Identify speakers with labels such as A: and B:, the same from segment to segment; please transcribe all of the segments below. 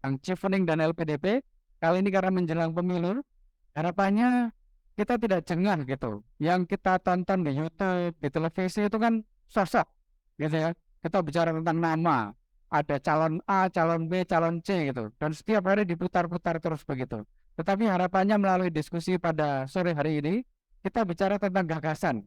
A: yang Chevening dan LPDP. Kali ini karena menjelang pemilu, harapannya kita tidak jengah gitu. Yang kita tonton di YouTube, di televisi itu kan sosok gitu ya. Kita bicara tentang nama, ada calon A, calon B, calon C gitu. Dan setiap hari diputar-putar terus begitu. Tetapi harapannya melalui diskusi pada sore hari ini, kita bicara tentang gagasan.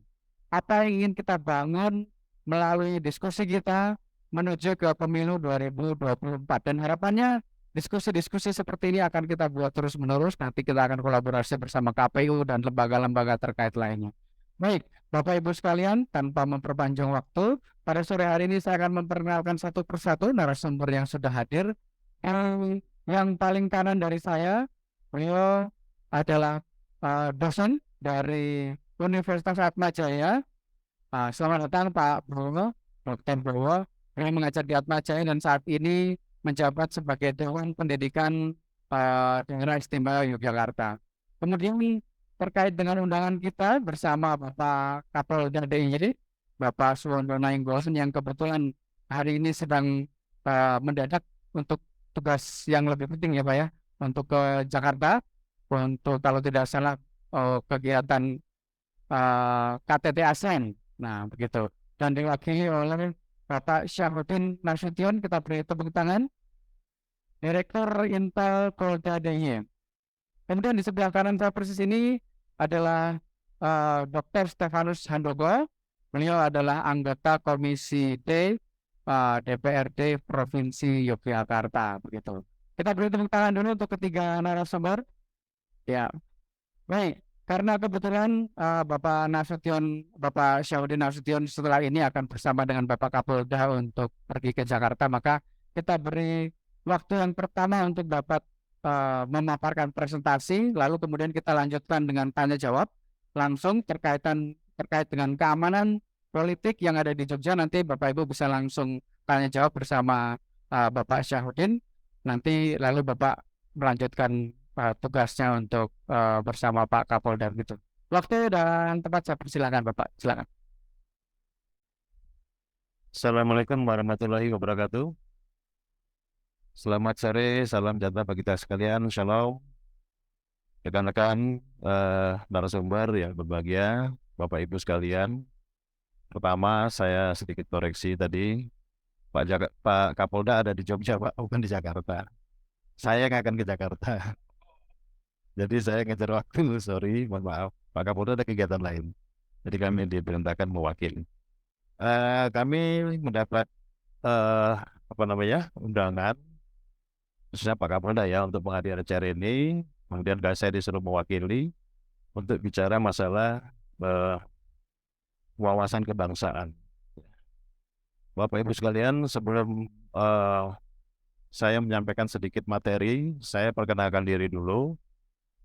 A: Apa yang ingin kita bangun melalui diskusi kita menuju ke pemilu 2024. Dan harapannya diskusi-diskusi seperti ini akan kita buat terus-menerus. Nanti kita akan kolaborasi bersama KPU dan lembaga-lembaga terkait lainnya. Baik, Bapak Ibu sekalian, tanpa memperpanjang waktu, pada sore hari ini saya akan memperkenalkan satu persatu narasumber yang sudah hadir. Yang paling kanan dari saya, beliau adalah dosen dari Universitas Atmajaya. Selamat datang Pak Bowo, Dr. Bowo. Beliau mengajar di Atmajaya dan saat ini menjabat sebagai Dewan Pendidikan Daerah Istimewa Yogyakarta. Kemudian terkait dengan undangan kita bersama Bapak Kapolda DIY, Bapak Suwondo Nainggolan yang kebetulan hari ini sedang mendadak untuk tugas yang lebih penting ya Pak ya, untuk ke Jakarta, untuk kalau tidak salah kegiatan KTT ASEAN. Nah begitu. Dan diwakili oleh Bapak Syahruddin Nasution, kita beri tepuk tangan, Direktur Intel Polda DIY. Kemudian di sebelah kanan saya persis ini adalah Dr. Stefanus Handoko. Beliau adalah anggota Komisi D DPRD Provinsi Yogyakarta. Begitu. Kita beri tepuk tangan dulu untuk ketiga narasumber. Ya, baik. Karena kebetulan Bapak Syahruddin Nasution setelah ini akan bersama dengan Bapak Kapolda untuk pergi ke Jakarta, maka kita beri waktu yang pertama untuk dapat memaparkan presentasi, lalu kemudian kita lanjutkan dengan tanya jawab langsung terkait dengan keamanan politik yang ada di Jogja. Nanti Bapak Ibu bisa langsung tanya jawab bersama Bapak Syahruddin. Nanti lalu Bapak melanjutkan tugasnya untuk bersama Pak Kapolda gitu. Waktu dan tempat saya persilakan Bapak, silakan.
B: Assalamualaikum warahmatullahi wabarakatuh. Selamat sore, salam sejahtera bagi kita sekalian. Shalom, rekan-rekan narasumber yang berbahagia, Bapak Ibu sekalian. Pertama, saya sedikit koreksi tadi, Pak Kapolda ada di Jogja, Pak, bukan di Jakarta. Saya yang akan ke Jakarta. Jadi saya ngejar waktu, sorry, mohon maaf. Pak Kapolda ada kegiatan lain. Jadi kami diperintahkan mewakili. Kami mendapat undangan khususnya Pak Kapolda ya untuk menghadiri acara ini. Kemudian saya disuruh mewakili untuk bicara masalah wawasan kebangsaan. Bapak Ibu sekalian, sebelum saya menyampaikan sedikit materi, saya perkenalkan diri dulu.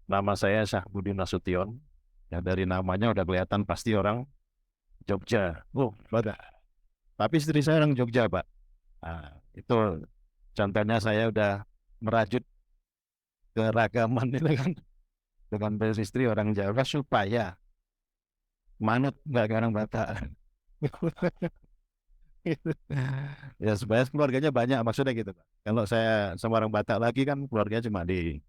B: Nama saya Syahruddin Nasution. Ya, dari namanya udah kelihatan pasti orang Jogja. Bapak. Tapi istri saya orang Jogja, Pak. Nah, itu contohnya saya udah merajut keragaman itu kan dengan istri orang Jawa supaya manut nggak ke orang Batak. Ya supaya keluarganya banyak, maksudnya gitu Pak. Kalau saya sama orang Batak lagi kan keluarganya cuma di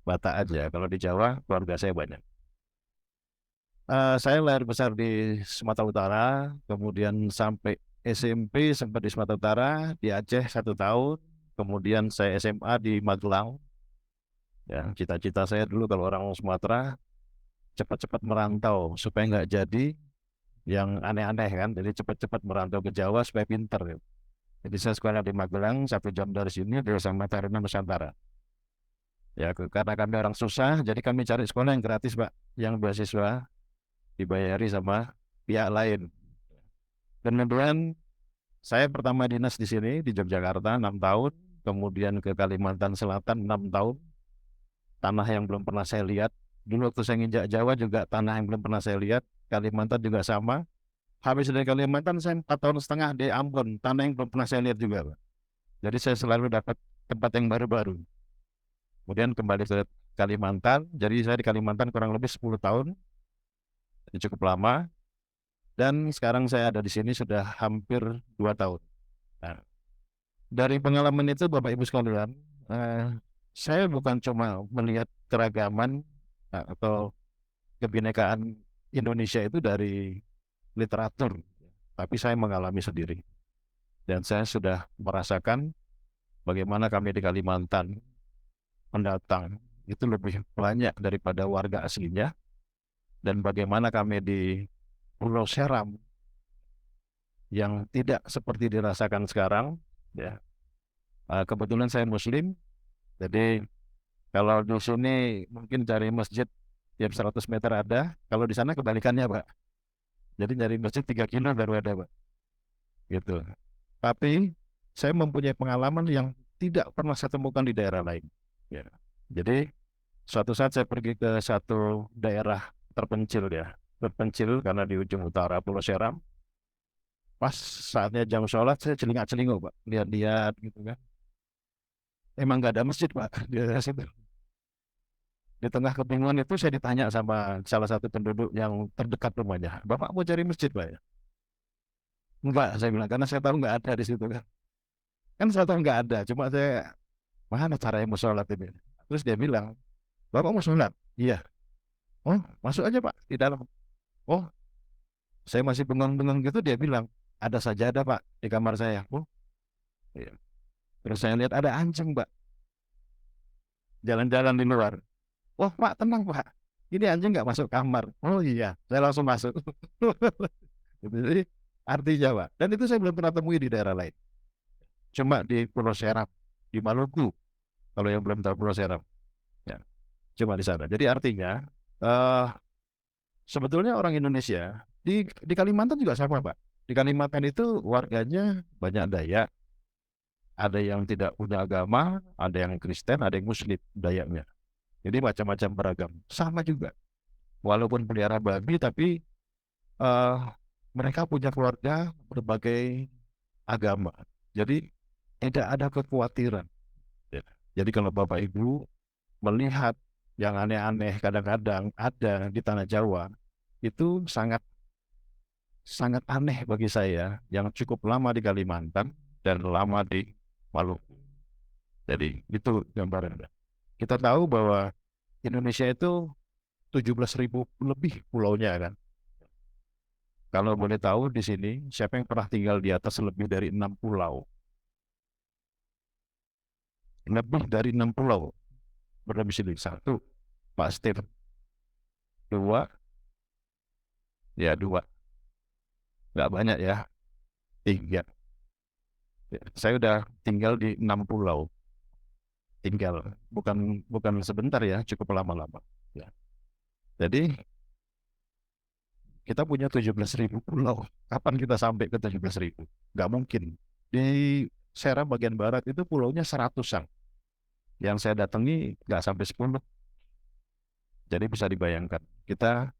B: Batak aja. Kalau di Jawa keluarga saya banyak. Saya lahir besar di Sumatera Utara, kemudian sampai SMP sempat di Sumatera Utara, di Aceh 1 tahun, kemudian saya SMA di Magelang. Ya, cita-cita saya dulu kalau orang Sumatera cepat-cepat merantau supaya nggak jadi yang aneh-aneh kan, jadi cepat-cepat merantau ke Jawa supaya pinter gitu. Jadi saya sekolah di Magelang 1 jam dari sini di SMA Taruna Nusantara. Ya, karena kami orang susah, jadi kami cari sekolah yang gratis Pak, yang beasiswa dibayari sama pihak lain. Dan kemudian saya pertama dinas di sini di Yogyakarta 6 tahun, kemudian ke Kalimantan Selatan 6 tahun, tanah yang belum pernah saya lihat. Dulu waktu saya nginjak Jawa juga tanah yang belum pernah saya lihat, Kalimantan juga sama. Habis dari Kalimantan saya 4 tahun setengah di Ambon, tanah yang belum pernah saya lihat juga Pak. Jadi saya selalu dapat tempat yang baru-baru. Kemudian kembali ke Kalimantan, jadi saya di Kalimantan kurang lebih 10 tahun, cukup lama. Dan sekarang saya ada di sini sudah hampir 2 tahun. Nah, dari pengalaman itu Bapak Ibu sekalian, eh, saya bukan cuma melihat keragaman atau kebinekaan Indonesia itu dari literatur, tapi saya mengalami sendiri. Dan saya sudah merasakan bagaimana kami di Kalimantan pendatang itu lebih banyak daripada warga aslinya, dan bagaimana kami di Pulau Seram yang tidak seperti dirasakan sekarang. Ya, kebetulan saya Muslim, jadi kalau di sini mungkin cari masjid tiap 100 meter ada, kalau di sana kebalikannya Pak. Jadi nyari masjid 3 kilo baru ada Pak. Gitu. Tapi saya mempunyai pengalaman yang tidak pernah saya temukan di daerah lain. Ya. Jadi suatu saat saya pergi ke satu daerah terpencil ya, terpencil karena di ujung utara Pulau Seram. Pas saatnya jam sholat saya celingak-celinguk Pak, lihat-lihat gitu kan. Emang nggak ada masjid Pak di daerah situ. Di tengah kebingungan itu saya ditanya sama salah satu penduduk yang terdekat rumahnya, Bapak mau cari masjid Pak ya? Enggak, saya bilang, karena saya tahu nggak ada di situ kan. Kan saya tahu nggak ada, cuma saya, mana caranya mau sholat ini? Terus dia bilang, Bapak mau sholat? Iya. Oh, masuk aja Pak, di dalam. Oh, saya masih bengong-bengong gitu, dia bilang, ada sajadah Pak, di kamar saya. Oh, iya. Terus saya lihat ada anjing Pak, jalan-jalan di luar. Wah Pak, tenang Pak, ini anjing nggak masuk kamar. Oh iya, saya langsung masuk. Jadi artinya Pak, dan itu saya belum pernah temui di daerah lain. Cuma di Pulau Seram, di Maluku. Kalau yang belum tahu Pulau Seram, ya, cuma di sana. Jadi artinya, eh sebetulnya orang Indonesia di Kalimantan juga sama Pak. Di Kalimantan itu warganya banyak Dayak, ada yang tidak punya agama, ada yang Kristen, ada yang Muslim Dayaknya. Jadi macam-macam beragam. Sama juga. Walaupun pelihara babi, tapi eh mereka punya keluarga berbagai agama. Jadi tidak ada kekhawatiran. Ya. Jadi kalau Bapak Ibu melihat yang aneh-aneh kadang-kadang ada di tanah Jawa, itu sangat sangat aneh bagi saya yang cukup lama di Kalimantan dan lama di Maluku. Jadi itu gambarannya. Kita tahu bahwa Indonesia itu 17.000 lebih pulaunya kan. Kalau boleh tahu di sini, siapa yang pernah tinggal di atas lebih dari 6 pulau? Lebih dari 6 pulau. Berapa sini? Satu, Pak Steve. Dua, ya dua. Nggak banyak ya. Tiga. Ya, saya udah tinggal di 6 pulau. Tinggal. Bukan bukan sebentar ya, cukup lama-lama. Ya. Jadi kita punya 17.000 pulau. Kapan kita sampai ke 17.000? Nggak mungkin. Di Seram bagian barat itu pulaunya seratusan. Yang saya datangi nggak sampai 10. Jadi bisa dibayangkan. Kita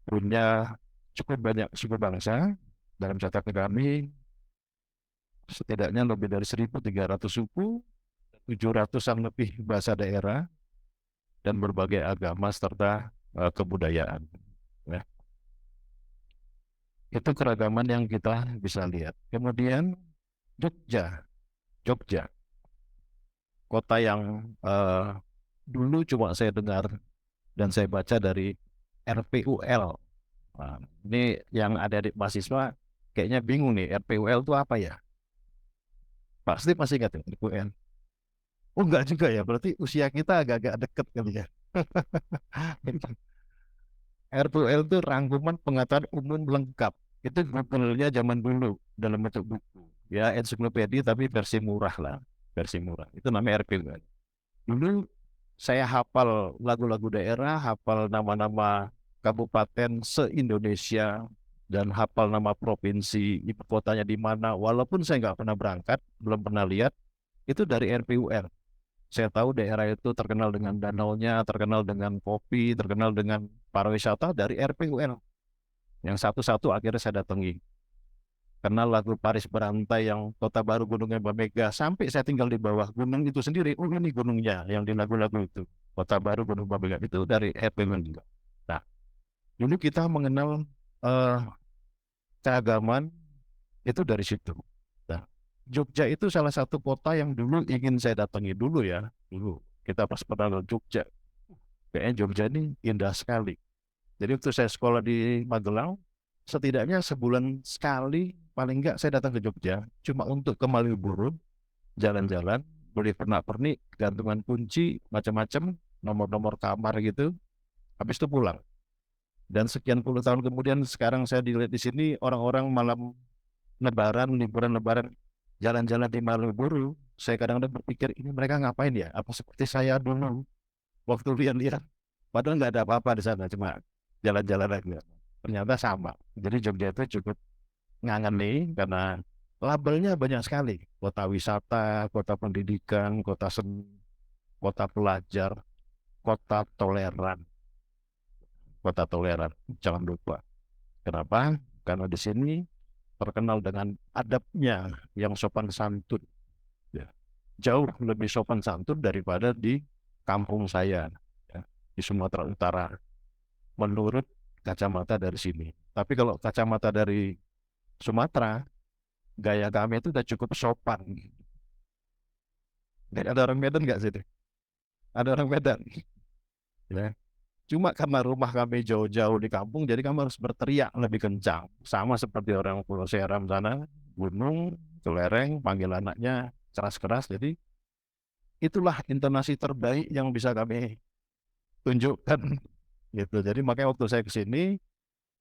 B: punya cukup banyak suku bangsa. Dalam catatan kami, setidaknya lebih dari 1.300 suku, 700-an lebih bahasa daerah, dan berbagai agama serta kebudayaan. Ya. Itu keragaman yang kita bisa lihat. Kemudian Jogja, Jogja, kota yang dulu cuma saya dengar dan saya baca dari RPUL. Nah, ini yang ada di mahasiswa kayaknya bingung nih, RPUL itu apa ya? Pasti masih ingat ya, RPUL. Oh enggak juga ya, berarti usia kita agak-agak deket kali ya. RPUL itu rangkuman pengetahuan umum lengkap. Itu Google-nya zaman dulu dalam bentuk buku. Ya, ensiklopedia tapi versi murah lah. Versi murah. Itu namanya RPUL. Dulu saya hafal lagu-lagu daerah, hafal nama-nama kabupaten se-Indonesia, dan hafal nama provinsi, ibu kotanya di mana. Walaupun saya nggak pernah berangkat, belum pernah lihat, itu dari RPUL. Saya tahu daerah itu terkenal dengan danaunya, terkenal dengan kopi, terkenal dengan pariwisata dari RPUL. Yang satu-satu akhirnya saya datangi. Kenal lagu Paris Berantai yang Kota Baru Gunungnya Mbak Mega. Sampai saya tinggal di bawah gunung itu sendiri. Oh ini gunungnya yang di lagu-lagu itu. Kota Baru Gunung Mbak Mega. Itu dari RPUL juga. Nah, dulu kita mengenal eh, keagamaan itu dari situ. Nah, Jogja itu salah satu kota yang dulu ingin saya datangi dulu ya. Dulu kita pas pernah ke Jogja, kayaknya Jogja ini indah sekali. Jadi waktu saya sekolah di Magelang, setidaknya sebulan sekali paling enggak saya datang ke Jogja, cuma untuk ke Malioboro, jalan-jalan, beli pernak-pernik, gantungan kunci, macam-macam, nomor-nomor kamar gitu, habis itu pulang. Dan sekian puluh tahun kemudian sekarang saya dilihat di sini orang-orang malam Lebaran, liburan Lebaran, jalan-jalan di Malioboro. Saya kadang-kadang berpikir ini mereka ngapain ya? Apa seperti saya dulu waktu lihat-lihat? Padahal nggak ada apa-apa di sana, cuma jalan-jalan aja. Ternyata sama. Jadi Jogja itu cukup ngangen nih karena labelnya banyak sekali. Kota wisata, kota pendidikan, kota seni, kota pelajar, kota toleran. Kota toleran, jangan lupa. Kenapa? Karena di sini terkenal dengan adabnya yang sopan santun. Ya. Jauh lebih sopan santun daripada di kampung saya, ya, di Sumatera Utara. Menurut kacamata dari sini. Tapi kalau kacamata dari Sumatera, gaya kami itu udah cukup sopan. Dan ada orang Medan nggak sih? Ada orang Medan. Ya. Cuma karena rumah kami jauh-jauh di kampung, jadi kami harus berteriak lebih kencang. Sama seperti orang Pulau Seram sana, gunung, ke lereng, panggil anaknya keras-keras. Jadi itulah intonasi terbaik yang bisa kami tunjukkan. Gitu. Jadi makanya waktu saya ke sini,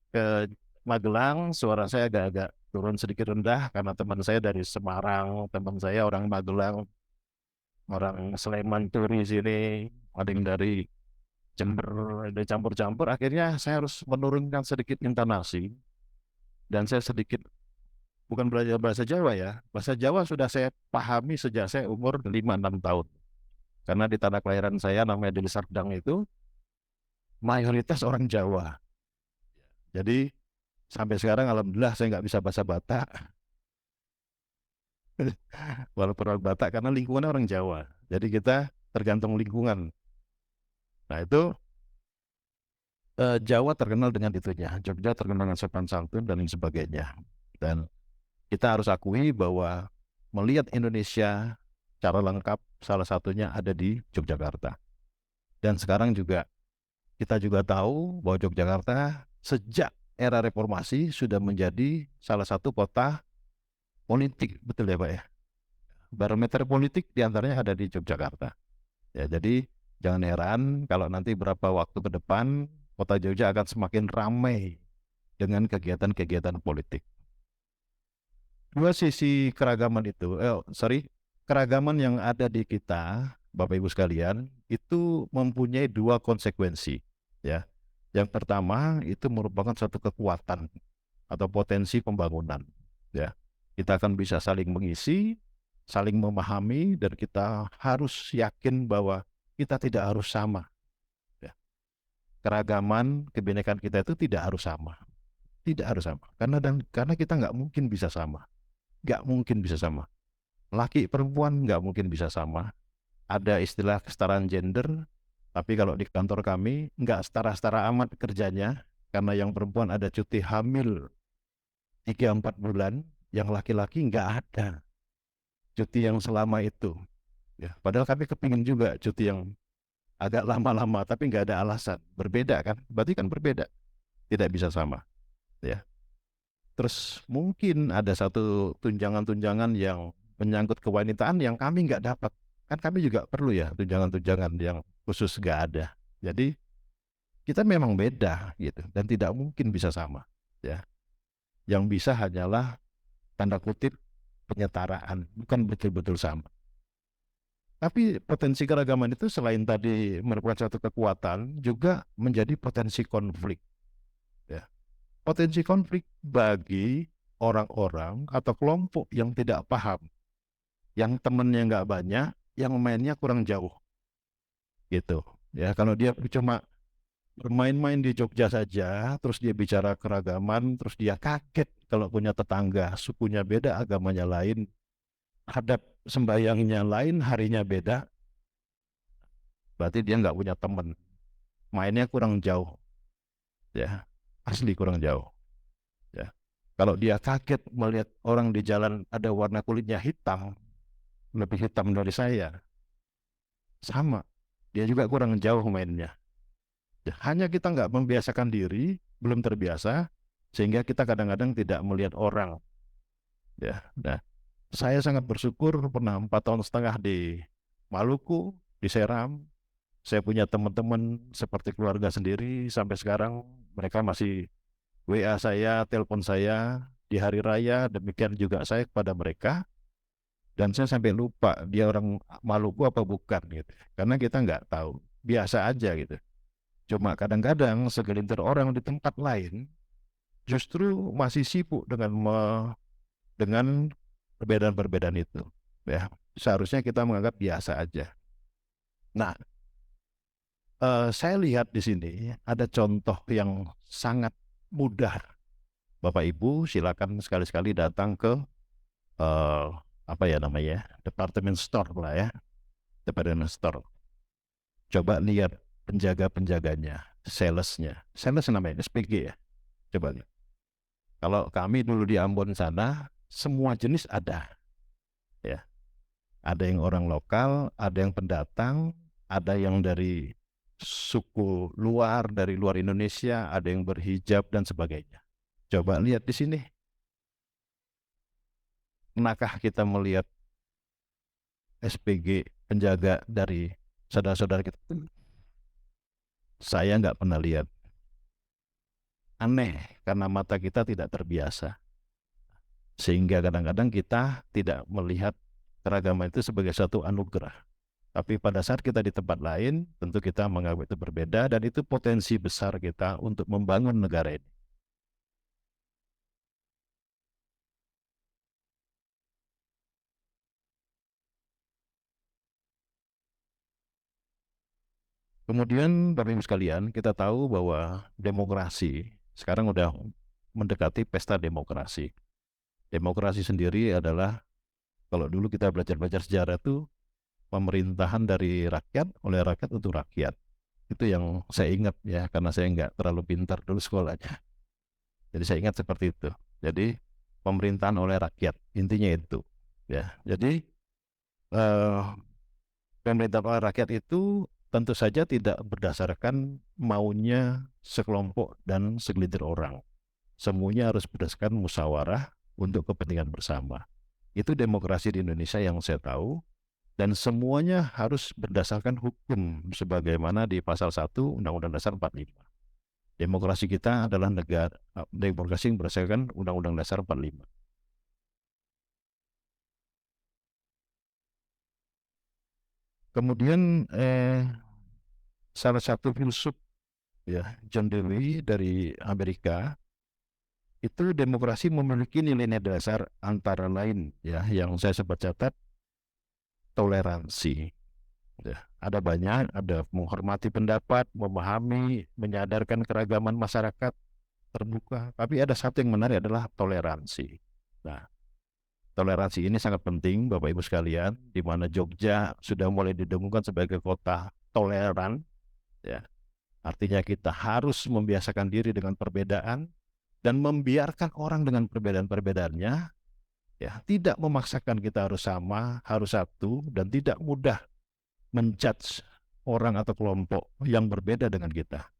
B: ke Magelang, suara saya agak-agak turun sedikit rendah karena teman saya dari Semarang, teman saya orang Magelang, orang Sleman Turi sini, ada yang dari Jember, ada campur-campur. Akhirnya saya harus menurunkan sedikit intonasi dan saya sedikit bukan belajar bahasa Jawa ya. Bahasa Jawa sudah saya pahami sejak saya umur 5-6 tahun. Karena di tanah kelahiran saya namanya Deli Serdang itu mayoritas orang Jawa. Jadi sampai sekarang alhamdulillah saya nggak bisa bahasa Batak, walaupun orang Batak karena lingkungannya orang Jawa. Jadi kita tergantung lingkungan. Nah itu Jawa terkenal dengan itunya, Jogja terkenal dengan sopan santun dan lain sebagainya. Dan kita harus akui bahwa melihat Indonesia secara lengkap salah satunya ada di Yogyakarta. Dan sekarang juga kita juga tahu bahwa Yogyakarta sejak era reformasi sudah menjadi salah satu kota politik, betul ya Pak ya? Barometer politik diantaranya ada di Yogyakarta. Ya, jadi jangan heran kalau nanti beberapa waktu ke depan kota Jogja akan semakin ramai dengan kegiatan-kegiatan politik. Dua sisi keragaman itu, keragaman yang ada di kita, Bapak Ibu sekalian, itu mempunyai dua konsekuensi. Ya, yang pertama itu merupakan satu kekuatan atau potensi pembangunan. Ya, kita akan bisa saling mengisi, saling memahami, dan kita harus yakin bahwa kita tidak harus sama. Ya. Keragaman, kebinekaan kita itu tidak harus sama, tidak harus sama. Karena kita nggak mungkin bisa sama, nggak mungkin bisa sama. Laki perempuan nggak mungkin bisa sama. Ada istilah kesetaraan gender, tapi kalau di kantor kami nggak setara-setara amat kerjanya, karena yang perempuan ada cuti hamil 3-4 bulan, yang laki-laki nggak ada cuti yang selama itu. Ya, padahal kami kepingin juga cuti yang agak lama-lama, tapi nggak ada alasan. Berbeda kan? Berarti kan berbeda. Tidak bisa sama. Ya. Terus mungkin ada satu tunjangan-tunjangan yang menyangkut kewanitaan yang kami nggak dapat. Kan kami juga perlu ya tunjangan-tunjangan yang khusus nggak ada. Jadi kita memang beda gitu dan tidak mungkin bisa sama. Ya. Yang bisa hanyalah tanda kutip penyetaraan, bukan betul-betul sama. Tapi potensi keragaman itu selain tadi merupakan satu kekuatan, juga menjadi potensi konflik. Ya. Potensi konflik bagi orang-orang atau kelompok yang tidak paham, yang temennya nggak banyak, yang mainnya kurang jauh. Gitu. Ya, kalau dia cuma bermain-main di Jogja saja, terus dia bicara keragaman, terus dia kaget kalau punya tetangga, sukunya beda, agamanya lain, hadap sembahyangnya lain, harinya beda, berarti dia nggak punya teman, mainnya kurang jauh, ya, asli kurang jauh, ya. Kalau dia kaget melihat orang di jalan ada warna kulitnya hitam, lebih hitam dari saya, sama, dia juga kurang jauh mainnya. Ya, hanya kita nggak membiasakan diri, belum terbiasa, sehingga kita kadang-kadang tidak melihat orang. Ya, nah, saya sangat bersyukur pernah 4 tahun setengah di Maluku, di Seram. Saya punya teman-teman seperti keluarga sendiri sampai sekarang. Mereka masih WA saya, telepon saya di hari raya. Demikian juga saya kepada mereka. Dan saya sampai lupa dia orang Maluku apa bukan gitu. Karena kita nggak tahu, biasa aja gitu. Cuma kadang-kadang segelintir orang di tempat lain justru masih sibuk dengan perbedaan-perbedaan itu. Ya, seharusnya kita menganggap biasa aja. Nah, saya lihat di sini ada contoh yang sangat mudah. Bapak Ibu silakan sekali-sekali datang ke eh, apa ya namanya, department store lah ya, department store. Coba lihat penjaga-penjaganya, salesnya, sales namanya SPG ya. Coba lihat. Kalau kami dulu di Ambon sana, semua jenis ada, ya. Ada yang orang lokal, ada yang pendatang, ada yang dari suku luar, dari luar Indonesia, ada yang berhijab dan sebagainya. Coba lihat di sini. Pernahkah kita melihat SPG penjaga dari saudara-saudara kita? Saya nggak pernah lihat. Aneh, karena mata kita tidak terbiasa. Sehingga kadang-kadang kita tidak melihat keragaman itu sebagai suatu anugerah. Tapi pada saat kita di tempat lain, tentu kita menganggap itu berbeda dan itu potensi besar kita untuk membangun negara ini. Kemudian Bapak Ibu sekalian, kita tahu bahwa demokrasi sekarang udah mendekati pesta demokrasi. Demokrasi sendiri adalah, kalau dulu kita belajar-belajar sejarah itu, pemerintahan dari rakyat, oleh rakyat untuk rakyat. Itu yang saya ingat ya, karena saya nggak terlalu pintar dulu sekolahnya. Jadi saya ingat seperti itu. Jadi pemerintahan oleh rakyat, intinya itu. Ya, jadi eh, pemerintahan oleh rakyat itu tentu saja tidak berdasarkan maunya sekelompok dan segelintir orang. Semuanya harus berdasarkan musyawarah untuk kepentingan bersama. Itu demokrasi di Indonesia yang saya tahu, dan semuanya harus berdasarkan hukum sebagaimana di pasal 1 Undang-Undang Dasar 45. Demokrasi kita adalah negara demokrasi yang berdasarkan Undang-Undang Dasar 45. Kemudian salah satu filsuf ya, John Dewey dari Amerika, itu demokrasi memiliki nilai-nilai dasar antara lain ya yang saya sempat catat, toleransi. Ya, ada banyak, ada menghormati pendapat, memahami, menyadarkan keragaman masyarakat, terbuka. Tapi ada satu yang menarik adalah toleransi. Nah, toleransi ini sangat penting Bapak Ibu sekalian, di mana Jogja sudah mulai didengungkan sebagai kota toleran, ya. Artinya kita harus membiasakan diri dengan perbedaan dan membiarkan orang dengan perbedaan-perbedaannya, ya, tidak memaksakan kita harus sama, harus satu, dan tidak mudah menjudge orang atau kelompok yang berbeda dengan kita.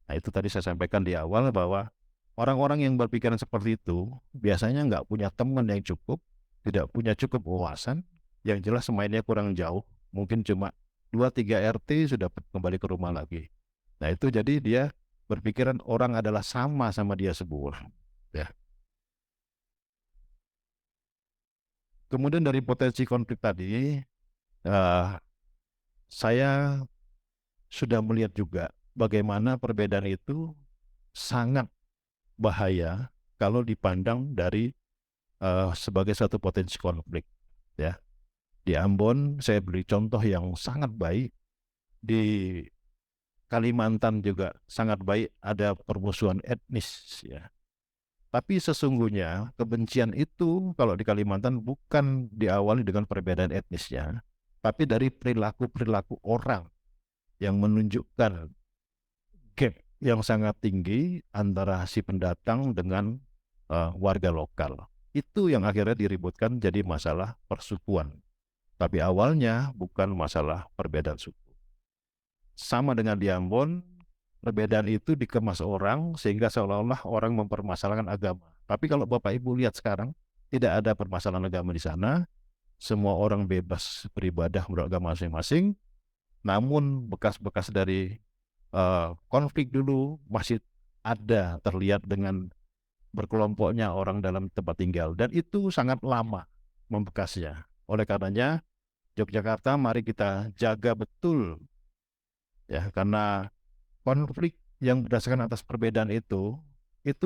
B: Nah, itu tadi saya sampaikan di awal bahwa orang-orang yang berpikiran seperti itu biasanya nggak punya teman yang cukup, tidak punya cukup wawasan, yang jelas mainnya kurang jauh, mungkin cuma 2-3 RT sudah kembali ke rumah lagi. Nah, itu jadi dia berpikiran orang adalah sama dia semua. Ya. Kemudian dari potensi konflik tadi, eh, saya sudah melihat juga bagaimana perbedaan itu sangat bahaya kalau dipandang dari sebagai satu potensi konflik. Ya, di Ambon saya beri contoh yang sangat baik, di Kalimantan juga sangat baik, ada permusuhan etnis ya. Tapi sesungguhnya kebencian itu kalau di Kalimantan bukan diawali dengan perbedaan etnisnya, tapi dari perilaku-perilaku orang yang menunjukkan gap yang sangat tinggi antara si pendatang dengan warga lokal. Itu yang akhirnya diributkan jadi masalah persukuan. Tapi awalnya bukan masalah perbedaan suku. Sama dengan di Ambon, perbedaan itu dikemas orang sehingga seolah-olah orang mempermasalahkan agama. Tapi kalau Bapak Ibu lihat sekarang, tidak ada permasalahan agama di sana. Semua orang bebas beribadah beragama masing-masing. Namun bekas-bekas dari konflik dulu masih ada terlihat dengan berkelompoknya orang dalam tempat tinggal. Dan itu sangat lama membekasnya. Oleh karenanya, Yogyakarta mari kita jaga betul, ya, karena konflik yang berdasarkan atas perbedaan itu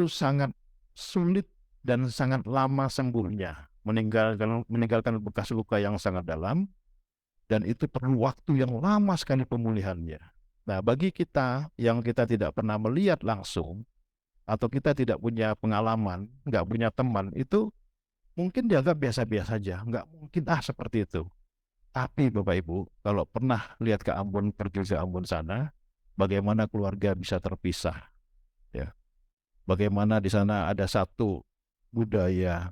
B: sangat sulit dan sangat lama sembuhnya, meninggalkan bekas luka yang sangat dalam, dan itu perlu waktu yang lama sekali pemulihannya. Nah, bagi kita yang kita tidak pernah melihat langsung, atau kita tidak punya pengalaman, nggak punya teman, itu mungkin dianggap biasa-biasa saja, nggak mungkin seperti itu. Tapi Bapak Ibu, kalau pernah lihat ke Ambon, pergi ke Ambon sana, bagaimana keluarga bisa terpisah, ya. Bagaimana di sana ada satu budaya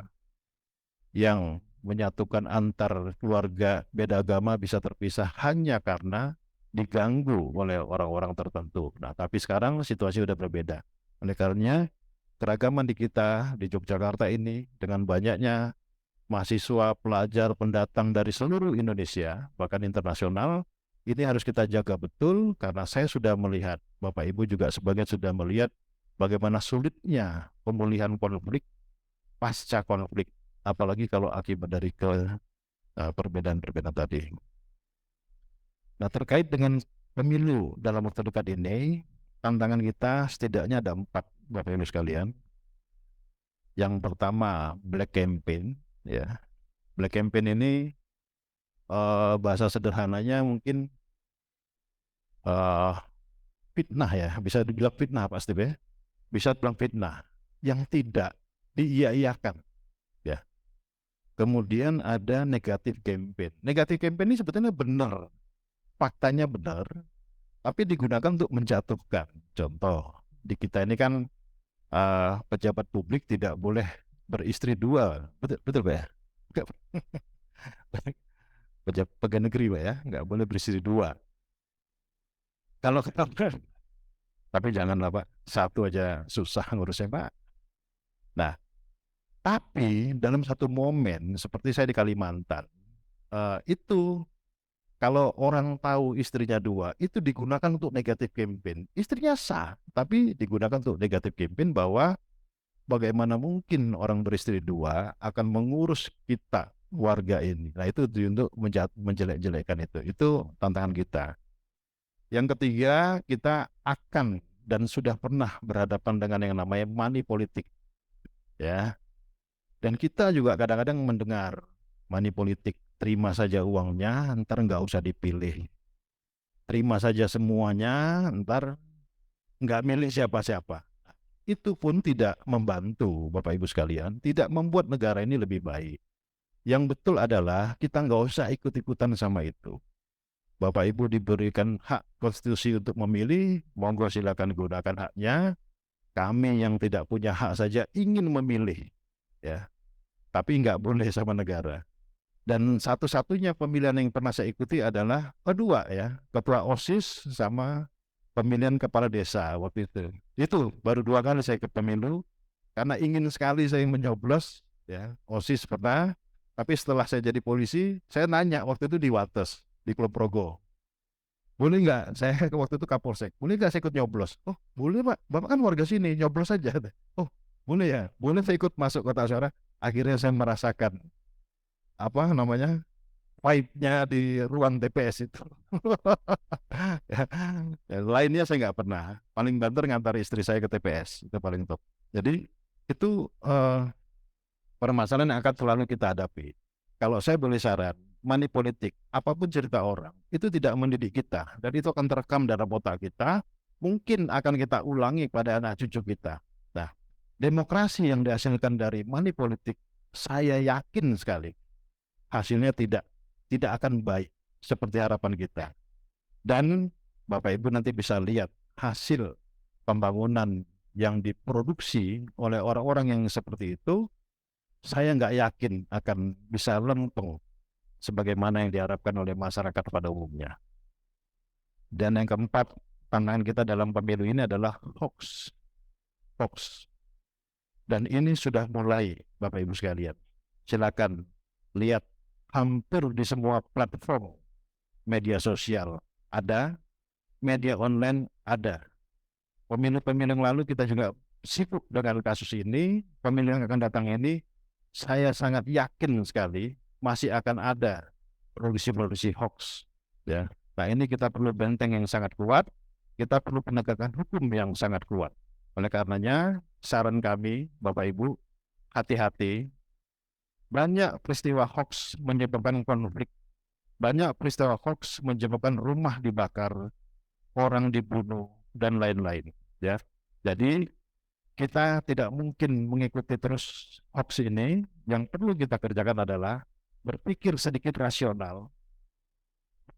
B: yang menyatukan antar keluarga beda agama bisa terpisah hanya karena diganggu oleh orang-orang tertentu. Nah, tapi sekarang situasi sudah berbeda. Oleh karenanya, keragaman di kita di Yogyakarta ini dengan banyaknya mahasiswa, pelajar, pendatang dari seluruh Indonesia, bahkan internasional, ini harus kita jaga betul karena saya sudah melihat, Bapak Ibu juga sebagian sudah melihat bagaimana sulitnya pemulihan konflik pasca konflik, apalagi kalau akibat dari perbedaan-perbedaan tadi. Nah, terkait dengan pemilu dalam waktu dekat ini, tantangan kita setidaknya ada 4, Bapak Ibu sekalian. Yang pertama, black campaign, ya. Black campaign ini bahasa sederhananya mungkin fitnah, ya, bisa dibilang fitnah pasti, ya. Bisa dibilang fitnah yang tidak diiya-iyakan, ya. Kemudian ada negatif campaign. Negatif campaign ini sebetulnya benar, faktanya benar, tapi digunakan untuk menjatuhkan. Contoh, di kita ini kan pejabat publik tidak boleh beristri 2, betul Pak ya? Pejabat pegawai negeri Pak ya, nggak boleh beristri 2. Kalau tapi janganlah Pak, 1 aja susah ngurusnya Pak. Nah, tapi dalam satu momen seperti saya di Kalimantan, itu kalau orang tahu istrinya 2, itu digunakan untuk negatif campaign. Istrinya sah, tapi digunakan untuk negatif campaign bahwa bagaimana mungkin orang beristri 2 akan mengurus kita, warga ini. Nah, itu untuk menjelek-jelekkan itu. Itu tantangan kita. Yang ketiga, kita akan dan sudah pernah berhadapan dengan yang namanya money politik, ya. Dan kita juga kadang-kadang mendengar money politik, terima saja uangnya, ntar nggak usah dipilih. Terima saja semuanya, ntar nggak milik siapa-siapa. Itu pun tidak membantu, Bapak Ibu sekalian, tidak membuat negara ini lebih baik. Yang betul adalah kita nggak usah ikut-ikutan sama itu. Bapak Ibu diberikan hak konstitusi untuk memilih, monggo silakan gunakan haknya. Kami yang tidak punya hak saja ingin memilih, ya, tapi nggak boleh sama negara. Dan satu-satunya pemilihan yang pernah saya ikuti adalah kedua, ya, ketua OSIS sama pemilihan kepala desa waktu itu. Itu baru 2 kali saya ikut pemilu karena ingin sekali saya menyoblos, ya. OSIS pernah, tapi setelah saya jadi polisi, saya nanya waktu itu di Wates, di Klub Progo. Boleh nggak, saya waktu itu Kapolsek, boleh nggak saya ikut nyoblos? Oh, boleh Pak, Bapak kan warga sini, nyoblos saja. Oh, boleh ya, boleh saya ikut masuk kotak suara. Akhirnya saya merasakan vibe-nya di ruang TPS itu. Ya, lainnya saya nggak pernah. Paling banter ngantar istri saya ke TPS, itu paling top. Jadi itu permasalahan yang akan selalu kita hadapi. Kalau saya boleh saran, money politik, apapun cerita orang, itu tidak mendidik kita. Dan itu akan terekam dalam otak kita, mungkin akan kita ulangi pada anak cucu kita. Nah, demokrasi yang dihasilkan dari money politik, saya yakin sekali hasilnya tidak akan baik seperti harapan kita. Dan Bapak Ibu nanti bisa lihat hasil pembangunan yang diproduksi oleh orang-orang yang seperti itu, saya nggak yakin akan bisa lempeng sebagaimana yang diharapkan oleh masyarakat pada umumnya. Dan yang keempat, tantangan kita dalam pemilu ini adalah hoax. Hoax. Dan ini sudah mulai, Bapak Ibu sekalian. Silakan lihat hampir di semua platform media sosial ada, media online ada. Pemilu-pemilu yang lalu kita juga sibuk dengan kasus ini. Pemilu yang akan datang ini, saya sangat yakin sekali masih akan ada produksi-produksi hoax. Ya. Nah, ini kita perlu benteng yang sangat kuat, kita perlu penegakan hukum yang sangat kuat. Oleh karenanya, saran kami, Bapak Ibu, hati-hati. Banyak peristiwa hoax menyebabkan konflik, banyak peristiwa hoax menyebabkan rumah dibakar, orang dibunuh, dan lain-lain. Ya, jadi kita tidak mungkin mengikuti terus hoax ini. Yang perlu kita kerjakan adalah berpikir sedikit rasional,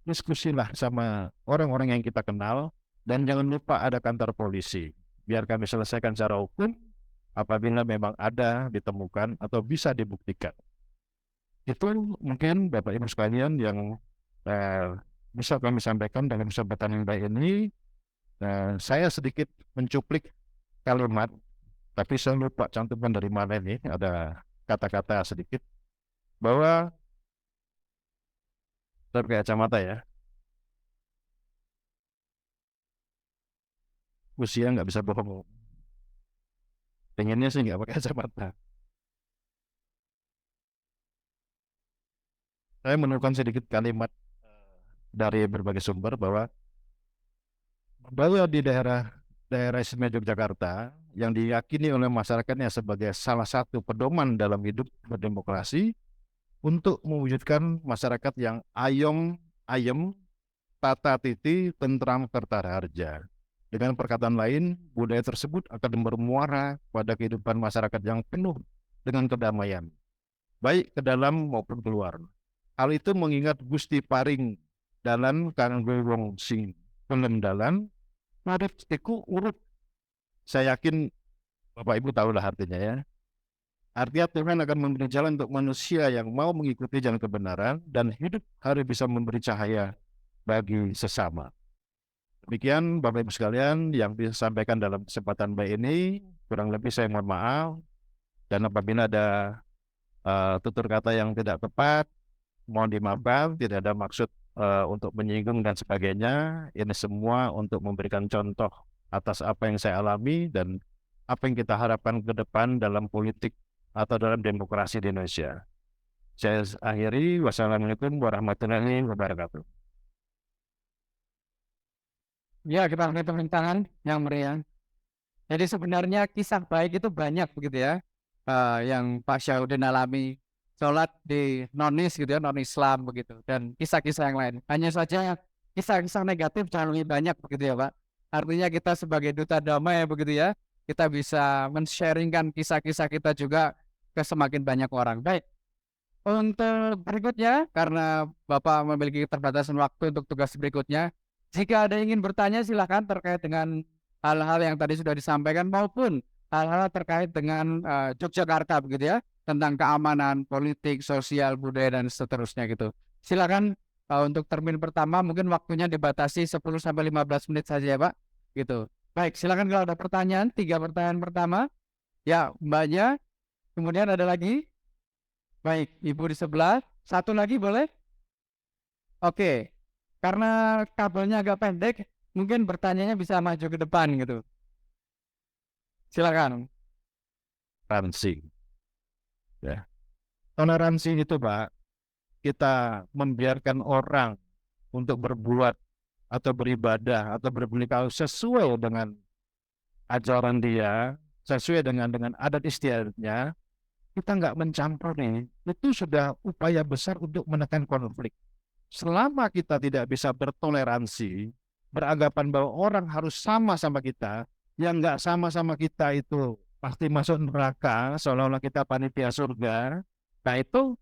B: diskusilah sama orang-orang yang kita kenal, dan jangan lupa ada kantor polisi. Biar kami selesaikan secara hukum apabila memang ada, ditemukan, atau bisa dibuktikan. Itu mungkin Bapak Ibu sekalian yang bisa kami sampaikan dalam kesempatan yang baik ini. Saya sedikit mencuplik kalimat, tapi saya lupa cantuman dari mana ini, ada kata-kata sedikit, bahwa pakai kacamata ya, usia nggak bisa bohong. Pengennya sih nggak pakai kacamata. Saya menemukan sedikit kalimat dari berbagai sumber bahwa di daerah istimewa Yogyakarta yang diyakini oleh masyarakatnya sebagai salah satu pedoman dalam hidup berdemokrasi untuk mewujudkan masyarakat yang ayem, tata titi, tentram, tertata harja. Dengan perkataan lain, budaya tersebut akan bermuara pada kehidupan masyarakat yang penuh dengan kedamaian, baik ke dalam maupun keluar. Hal itu mengingat Gusti Paring dalan kanggo wong sing pengendalan madep iku urut. Saya yakin Bapak Ibu tahulah artinya ya. Artinya Tuhan akan memberi jalan untuk manusia yang mau mengikuti jalan kebenaran dan hidup harus bisa memberi cahaya bagi sesama. Demikian Bapak Ibu sekalian yang bisa sampaikan dalam kesempatan baik ini. Kurang lebih saya mohon maaf. Dan apabila ada tutur kata yang tidak tepat, mohon dimaafkan, tidak ada maksud untuk menyinggung dan sebagainya. Ini semua untuk memberikan contoh atas apa yang saya alami dan apa yang kita harapkan ke depan dalam politik atau dalam demokrasi di Indonesia. Saya akhiri. Wassalamualaikum warahmatullahi wabarakatuh.
A: Ya, kita beri tepuk tangan yang meriah. Jadi sebenarnya kisah baik itu banyak begitu ya, yang Pak Syahudin alami, sholat di nonis gitu ya, non Islam begitu, dan kisah-kisah yang lain. Hanya saja kisah-kisah negatif jangan lebih banyak begitu ya Pak. Artinya kita sebagai duta damai begitu ya, kita bisa men-sharingkan kisah-kisah kita juga ke semakin banyak orang. Baik, untuk berikutnya, karena Bapak memiliki keterbatasan waktu untuk tugas berikutnya, jika ada yang ingin bertanya silahkan terkait dengan hal-hal yang tadi sudah disampaikan maupun hal-hal terkait dengan Yogyakarta begitu ya, tentang keamanan, politik, sosial, budaya, dan seterusnya gitu. Silakan untuk termin pertama mungkin waktunya dibatasi 10-15 menit saja ya Pak. Gitu. Baik, silakan kalau ada pertanyaan, 3 pertanyaan pertama. Ya, Mbaknya. Kemudian ada lagi. Baik, Ibu di sebelah. Satu lagi boleh? Oke. Karena kabelnya agak pendek, mungkin bertanyanya bisa maju ke depan gitu. Silakan.
B: Toleransi. Ya. Toleransi itu Pak, kita membiarkan orang untuk berbuat atau beribadah atau berperilaku sesuai dengan ajaran dia, sesuai dengan adat istiadatnya, kita nggak mencampuri. Itu sudah upaya besar untuk menekan konflik. Selama kita tidak bisa bertoleransi, beranggapan bahwa orang harus sama kita, yang nggak sama kita itu pasti masuk neraka, seolah-olah kita panitia surga, nah itu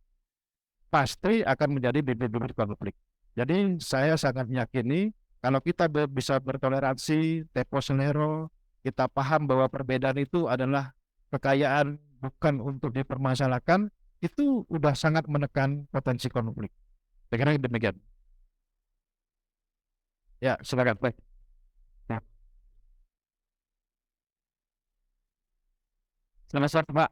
B: pasti akan menjadi bibit-bibit konflik. Jadi saya sangat meyakini kalau kita bisa bertoleransi, tempo selero, kita paham bahwa perbedaan itu adalah kekayaan, bukan untuk dipermasalahkan, itu udah sangat menekan potensi konflik. Saya kira demikian. Ya, silakan. Baik.
A: Nah, selamat sore Pak.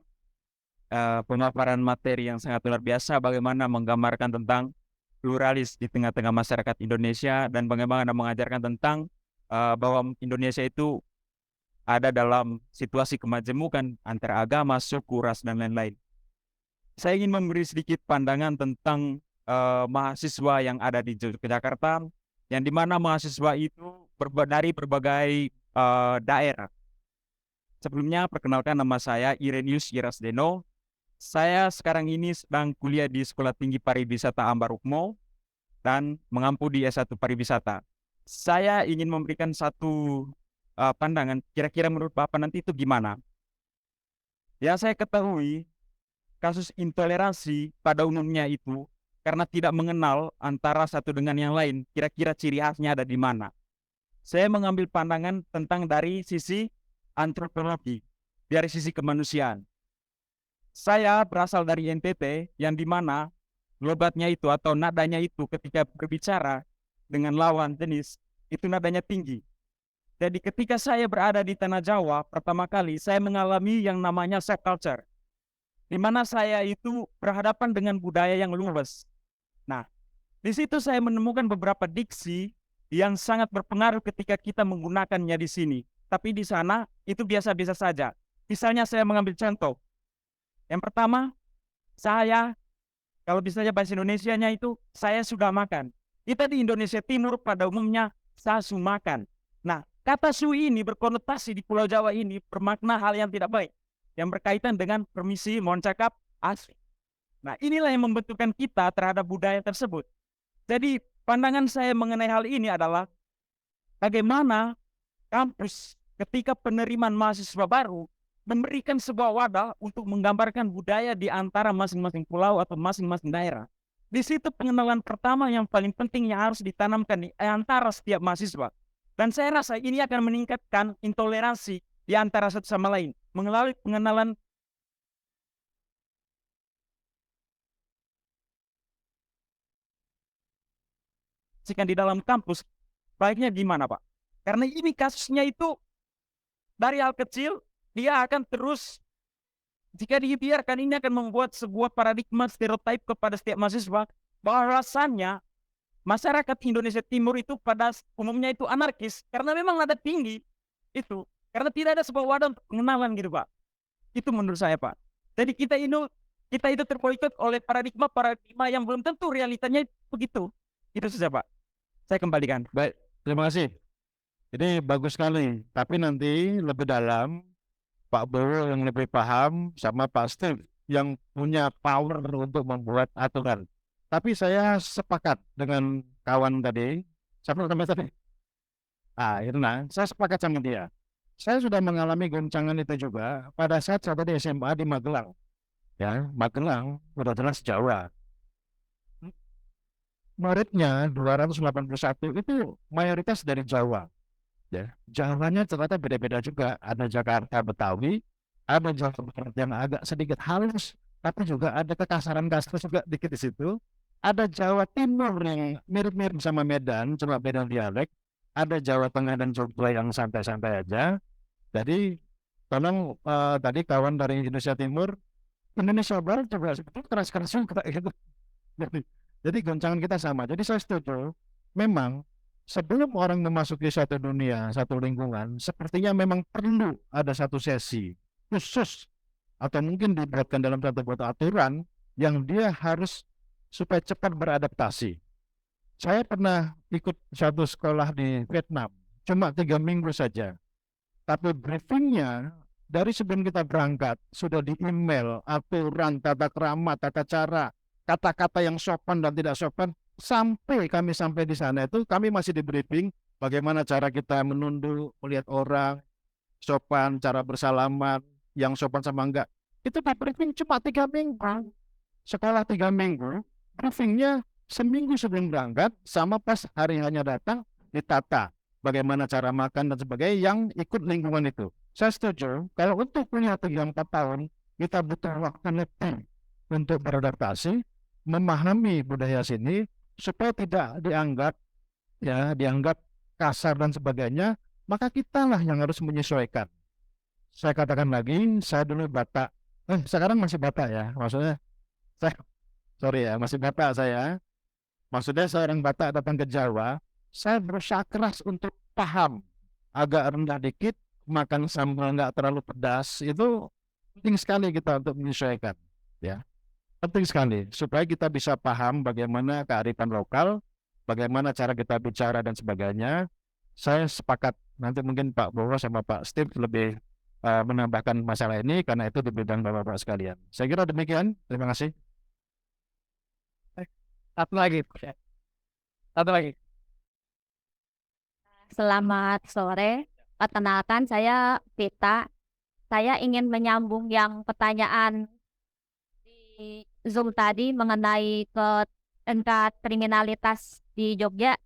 A: Pemaparan materi yang sangat luar biasa, bagaimana menggambarkan tentang pluralis di tengah-tengah masyarakat Indonesia dan bagaimana mengajarkan tentang bahwa Indonesia itu ada dalam situasi kemajemukan antara agama, suku, ras, dan lain-lain. Saya ingin memberi sedikit pandangan tentang mahasiswa yang ada di Yogyakarta, yang dimana mahasiswa itu dari berbagai daerah. Sebelumnya, perkenalkan nama saya Irenius Irasdeno. Saya sekarang ini sedang kuliah di Sekolah Tinggi Pariwisata Ambarukmo dan mengampu di S1 Pariwisata. Saya ingin memberikan satu pandangan, kira-kira menurut Bapak nanti itu gimana? Yang saya ketahui, kasus intoleransi pada umumnya itu karena tidak mengenal antara satu dengan yang lain, kira-kira ciri khasnya ada di mana. Saya mengambil pandangan tentang dari sisi antropologi, dari sisi kemanusiaan. Saya berasal dari NTT yang dimana logatnya itu atau nadanya itu ketika berbicara dengan lawan jenis itu nadanya tinggi. Jadi ketika saya berada di Tanah Jawa pertama kali saya mengalami yang namanya self culture, di mana saya itu berhadapan dengan budaya yang luas. Nah, di situ saya menemukan beberapa diksi yang sangat berpengaruh ketika kita menggunakannya di sini. Tapi di sana itu biasa-biasa saja. Misalnya saya mengambil contoh. Yang pertama, saya, kalau misalnya bahasa Indonesianya itu, saya sudah makan. Kita di Indonesia Timur pada umumnya, saya su makan. Nah, kata su ini berkonotasi di Pulau Jawa ini bermakna hal yang tidak baik. Yang berkaitan dengan permisi, mohon cakap, asli. Nah, inilah yang membentukkan kita terhadap budaya tersebut. Jadi, pandangan saya mengenai hal ini adalah bagaimana kampus ketika penerimaan mahasiswa baru memberikan sebuah wadah untuk menggambarkan budaya di antara masing-masing pulau atau masing-masing daerah. Di situ pengenalan pertama yang paling penting yang harus ditanamkan di antara setiap mahasiswa. Dan saya rasa ini akan meningkatkan intoleransi di antara satu sama lain. Melalui pengenalan di dalam kampus, baiknya gimana Pak? Karena ini kasusnya itu dari hal kecil, dia akan terus, jika dibiarkan ini akan membuat sebuah paradigma stereotip kepada setiap mahasiswa, bahwasannya masyarakat Indonesia Timur itu pada umumnya itu anarkis, karena memang nada tinggi itu, karena tidak ada sebuah wadah untuk pengenalan gitu Pak. Itu menurut saya Pak. Jadi kita itu terboikot oleh paradigma yang belum tentu realitanya begitu. Itu saja Pak. Saya kembalikan.
B: Baik, terima kasih. Ini bagus sekali. Tapi nanti lebih dalam, Pak Bowo yang lebih paham sama Pak Steve yang punya power untuk membuat aturan. Tapi saya sepakat dengan kawan tadi. Siapa namanya tadi? Irna. Saya sepakat sama dia. Saya sudah mengalami goncangan itu juga pada saat saya di SMA di Magelang. Ya, Magelang udah jelas Jawa. Muridnya 281 itu mayoritas dari Jawa. Ya, Jawanya ternyata beda-beda juga. Ada Jakarta Betawi, ada Jawa Barat yang agak sedikit halus, tapi juga ada kekasaran kasar juga dikit di situ. Ada Jawa Timur yang mirip-mirip sama Medan, cuma beda dialek. Ada Jawa Tengah dan Jogja yang santai-santai aja. Jadi, tolong tadi kawan dari Indonesia Timur, Indonesia Barat juga seperti keras-keras juga gitu. Jadi goncangan kita sama. Jadi saya setuju. Memang sebelum orang memasuki satu dunia, satu lingkungan, sepertinya memang perlu ada satu sesi khusus atau mungkin dibuatkan dalam satu buat aturan yang dia harus supaya cepat beradaptasi. Saya pernah ikut satu sekolah di Vietnam, cuma 3 minggu saja. Tapi briefingnya dari sebelum kita berangkat sudah di email aturan, tata krama, tata cara, kata-kata yang sopan dan tidak sopan. Sampai kami sampai di sana itu kami masih di briefing bagaimana cara kita menunduk, melihat orang, sopan, cara bersalamat, yang sopan sama enggak. Itu briefing cuma 3 minggu. Setelah 3 minggu, briefingnya seminggu sebelum berangkat sama pas hari hanya datang ditata. bagaimana cara makan dan sebagainya yang ikut lingkungan itu.
A: Saya setuju. Kalau untuk punya 3-4 tahun, kita butuh waktu lebih untuk beradaptasi,
B: Memahami budaya sini supaya tidak dianggap kasar dan sebagainya, maka kitalah yang harus menyesuaikan. Saya katakan lagi, saya dulu Batak, sekarang masih Batak ya, maksudnya saya sorry ya, masih Batak saya. Maksudnya seorang Batak datang ke Jawa, saya berusaha keras untuk paham, agak rendah dikit, makan sambal nggak terlalu pedas, itu penting sekali kita untuk menyesuaikan, ya. Penting sekali supaya kita bisa paham bagaimana kearifan lokal, bagaimana cara kita bicara dan sebagainya. Saya sepakat nanti mungkin Pak Bowo sama Pak Steve lebih menambahkan masalah ini karena itu di bidang Bapak-Bapak sekalian. Saya kira demikian. Terima kasih.
A: satu lagi. Satu lagi.
C: Selamat sore. Perkenalkan saya Vita. Saya ingin menyambung yang pertanyaan di Zoom tadi mengenai ke tingkat kriminalitas di Jogja.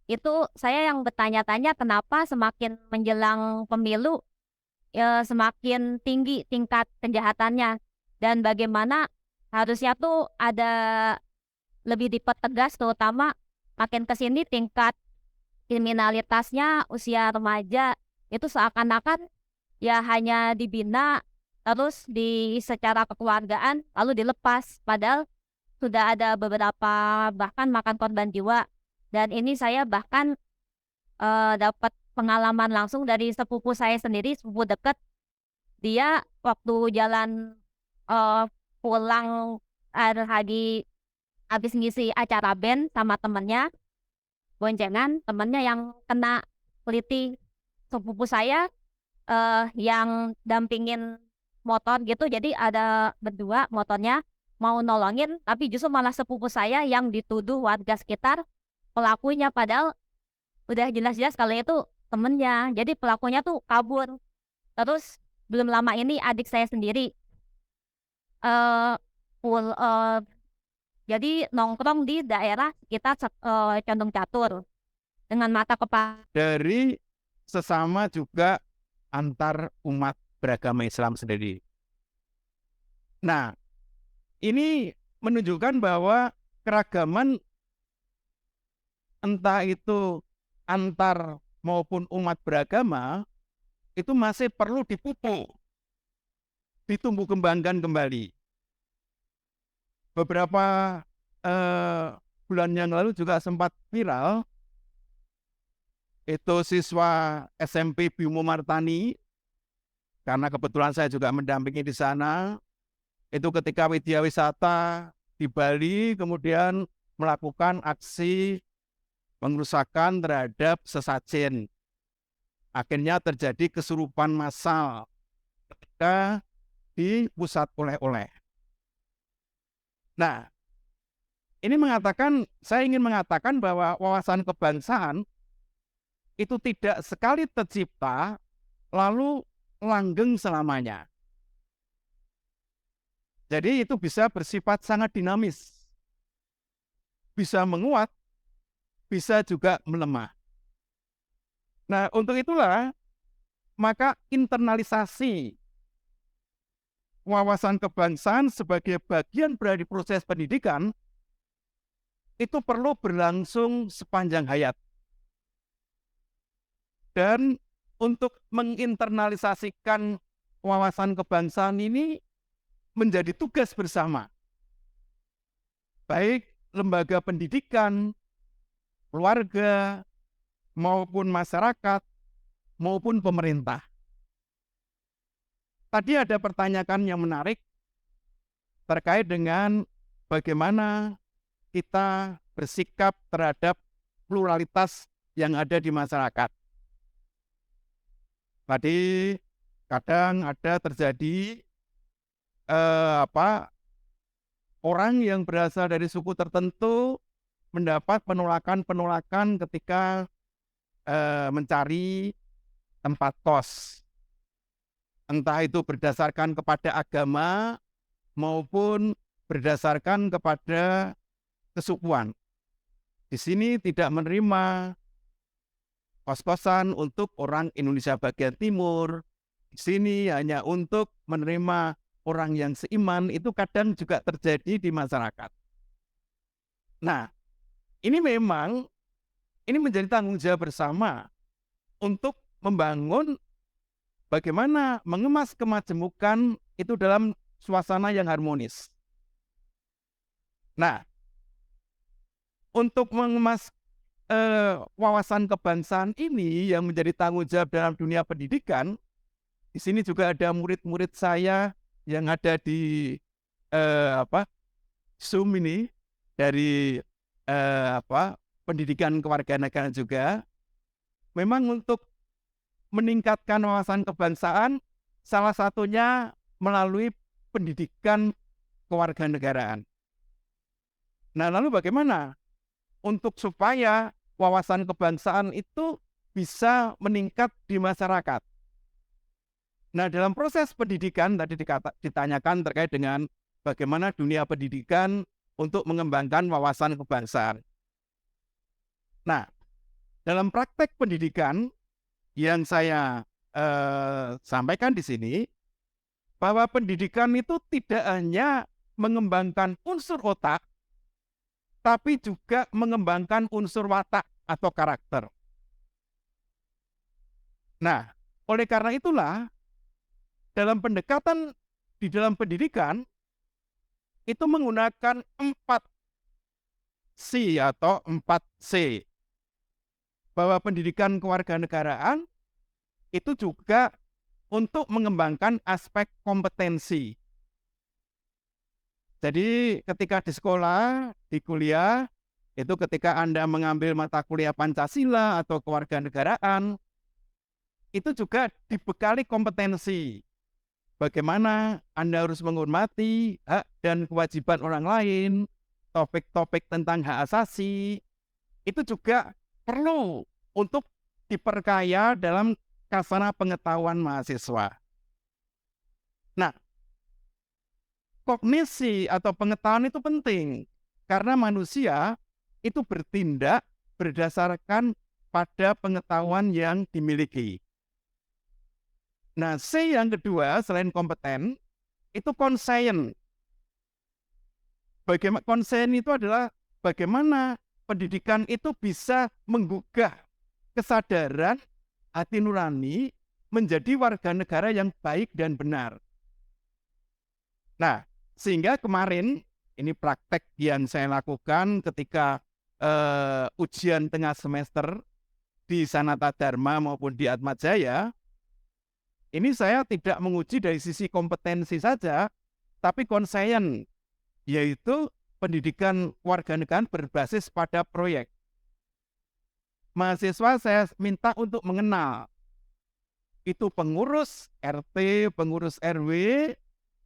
C: Itu saya yang bertanya-tanya kenapa semakin menjelang pemilu semakin tinggi tingkat kejahatannya dan bagaimana harusnya tuh ada lebih dipertegas terutama makin ke sini tingkat kriminalitasnya usia remaja itu seakan-akan ya hanya dibina terus di secara kekeluargaan lalu dilepas padahal sudah ada beberapa bahkan makan korban jiwa dan ini saya bahkan dapat pengalaman langsung dari sepupu saya sendiri, sepupu dekat. Dia waktu jalan pulang lagi habis ngisi acara band sama temennya, boncengan temennya yang kena peliti sepupu saya yang dampingin motor gitu. Jadi ada berdua motornya mau nolongin, tapi justru malah sepupu saya yang dituduh warga sekitar pelakunya padahal udah jelas-jelas kalau itu temennya. Jadi pelakunya tuh kabur. Terus belum lama ini adik saya sendiri eh jadi nongkrong di daerah kita Condong Catur dengan mata kepala
D: dari sesama juga antar umat beragama Islam sendiri. Nah, ini menunjukkan bahwa keragaman entah itu antar maupun umat beragama itu masih perlu dipupuk, ditumbuh kembangkan kembali. Beberapa bulan yang lalu juga sempat viral, itu siswa SMP Bimo Martani, karena kebetulan saya juga mendampingi di sana, itu ketika widya wisata di Bali kemudian melakukan aksi pengerusakan terhadap sesajen. Akhirnya terjadi kesurupan massal ketika di pusat oleh-oleh. Nah, saya ingin mengatakan bahwa wawasan kebangsaan itu tidak sekali tercipta lalu langgeng selamanya. Jadi itu bisa bersifat sangat dinamis. Bisa menguat, bisa juga melemah. Nah, untuk itulah maka internalisasi wawasan kebangsaan sebagai bagian dari proses pendidikan itu perlu berlangsung sepanjang hayat. Dan untuk menginternalisasikan wawasan kebangsaan ini menjadi tugas bersama. Baik lembaga pendidikan, keluarga, maupun masyarakat, maupun pemerintah. Tadi ada pertanyaan yang menarik terkait dengan bagaimana kita bersikap terhadap pluralitas yang ada di masyarakat. Tadi kadang ada terjadi orang yang berasal dari suku tertentu mendapat penolakan ketika mencari tempat kos. Entah itu berdasarkan kepada agama maupun berdasarkan kepada kesukuan. Di sini tidak menerima kos-kosan untuk orang Indonesia bagian timur. Di sini hanya untuk menerima orang yang seiman, itu kadang juga terjadi di masyarakat. Nah, ini memang ini menjadi tanggung jawab bersama untuk membangun bagaimana mengemas kemajemukan itu dalam suasana yang harmonis. Nah, untuk mengemas wawasan kebangsaan ini yang menjadi tanggung jawab dalam dunia pendidikan, di sini juga ada murid-murid saya yang ada di Zoom ini dari pendidikan kewarganegaraan juga. Memang untuk meningkatkan wawasan kebangsaan, salah satunya melalui pendidikan kewarganegaraan. Nah, lalu bagaimana untuk supaya wawasan kebangsaan itu bisa meningkat di masyarakat? Nah, dalam proses pendidikan tadi ditanyakan terkait dengan bagaimana dunia pendidikan untuk mengembangkan wawasan kebangsaan. Nah, dalam praktek pendidikan yang saya sampaikan di sini, bahwa pendidikan itu tidak hanya mengembangkan unsur otak, tapi juga mengembangkan unsur watak atau karakter. Nah, oleh karena itulah, dalam pendekatan di dalam pendidikan, itu menggunakan 4C atau 4C. Bahwa pendidikan kewarganegaraan itu juga untuk mengembangkan aspek kompetensi. Jadi ketika di sekolah, di kuliah, itu ketika Anda mengambil mata kuliah Pancasila atau kewarganegaraan, itu juga dibekali kompetensi. Bagaimana Anda harus menghormati hak dan kewajiban orang lain, topik-topik tentang hak asasi, itu juga perlu untuk diperkaya dalam kasana pengetahuan mahasiswa. Nah, kognisi atau pengetahuan itu penting karena manusia itu bertindak berdasarkan pada pengetahuan yang dimiliki. Nah, C yang kedua selain kompeten itu konsen. Bagaimana konsen itu adalah bagaimana pendidikan itu bisa menggugah kesadaran hati nurani menjadi warga negara yang baik dan benar. Nah, sehingga kemarin ini praktek yang saya lakukan ketika ujian tengah semester di Sanata Dharma maupun di Atmajaya, ini saya tidak menguji dari sisi kompetensi saja, tapi konsen, yaitu pendidikan warganegaraan berbasis pada proyek. Mahasiswa saya minta untuk mengenal itu pengurus RT, pengurus RW,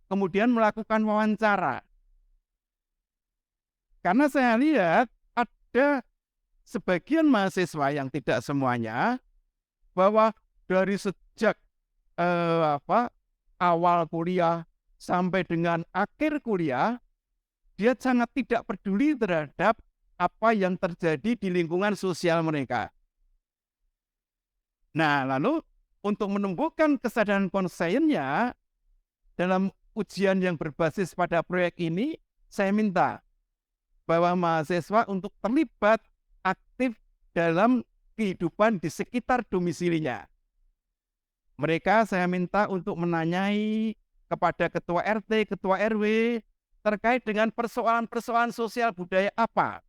D: kemudian melakukan wawancara. Karena saya lihat ada sebagian mahasiswa yang tidak semuanya, bahwa dari sejak awal kuliah sampai dengan akhir kuliah, dia sangat tidak peduli terhadap apa yang terjadi di lingkungan sosial mereka. Nah, lalu untuk menumbuhkan kesadaran konsennya dalam ujian yang berbasis pada proyek ini, saya minta bahwa mahasiswa untuk terlibat aktif dalam kehidupan di sekitar domisilinya. Mereka saya minta untuk menanyai kepada ketua RT, ketua RW, terkait dengan persoalan-persoalan sosial budaya apa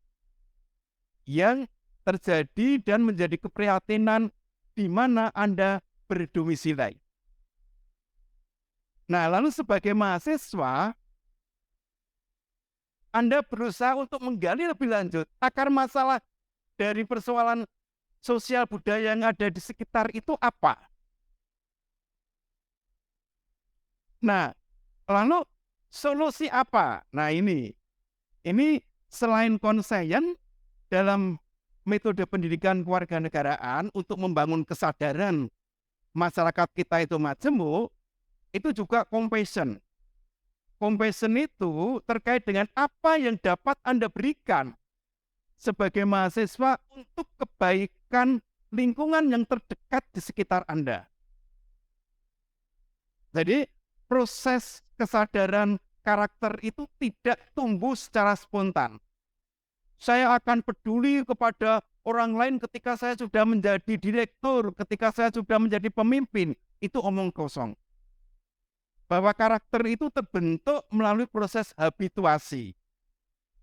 D: yang terjadi dan menjadi keprihatinan di mana Anda berdomisili. Nah, lalu sebagai mahasiswa, Anda berusaha untuk menggali lebih lanjut akar masalah dari persoalan sosial budaya yang ada di sekitar itu apa. Nah, lalu solusi apa? Nah, ini selain konsen dalam metode pendidikan kewarganegaraan untuk membangun kesadaran masyarakat kita itu majemuk, itu juga compassion. Compassion itu terkait dengan apa yang dapat Anda berikan sebagai mahasiswa untuk kebaikan lingkungan yang terdekat di sekitar Anda. Jadi proses kesadaran karakter itu tidak tumbuh secara spontan. Saya akan peduli kepada orang lain ketika saya sudah menjadi direktur, ketika saya sudah menjadi pemimpin. Itu omong kosong. Bahwa karakter itu terbentuk melalui proses habituasi.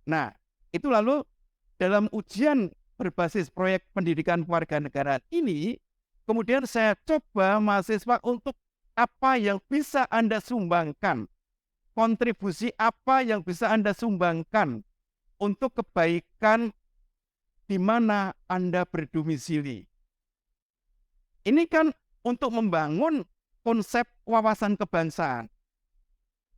D: Nah, itu lalu dalam ujian berbasis proyek pendidikan kewarganegaraan ini, kemudian saya coba mahasiswa untuk apa yang bisa Anda sumbangkan, kontribusi apa yang bisa Anda sumbangkan untuk kebaikan di mana Anda berdomisili. Ini kan untuk membangun konsep wawasan kebangsaan.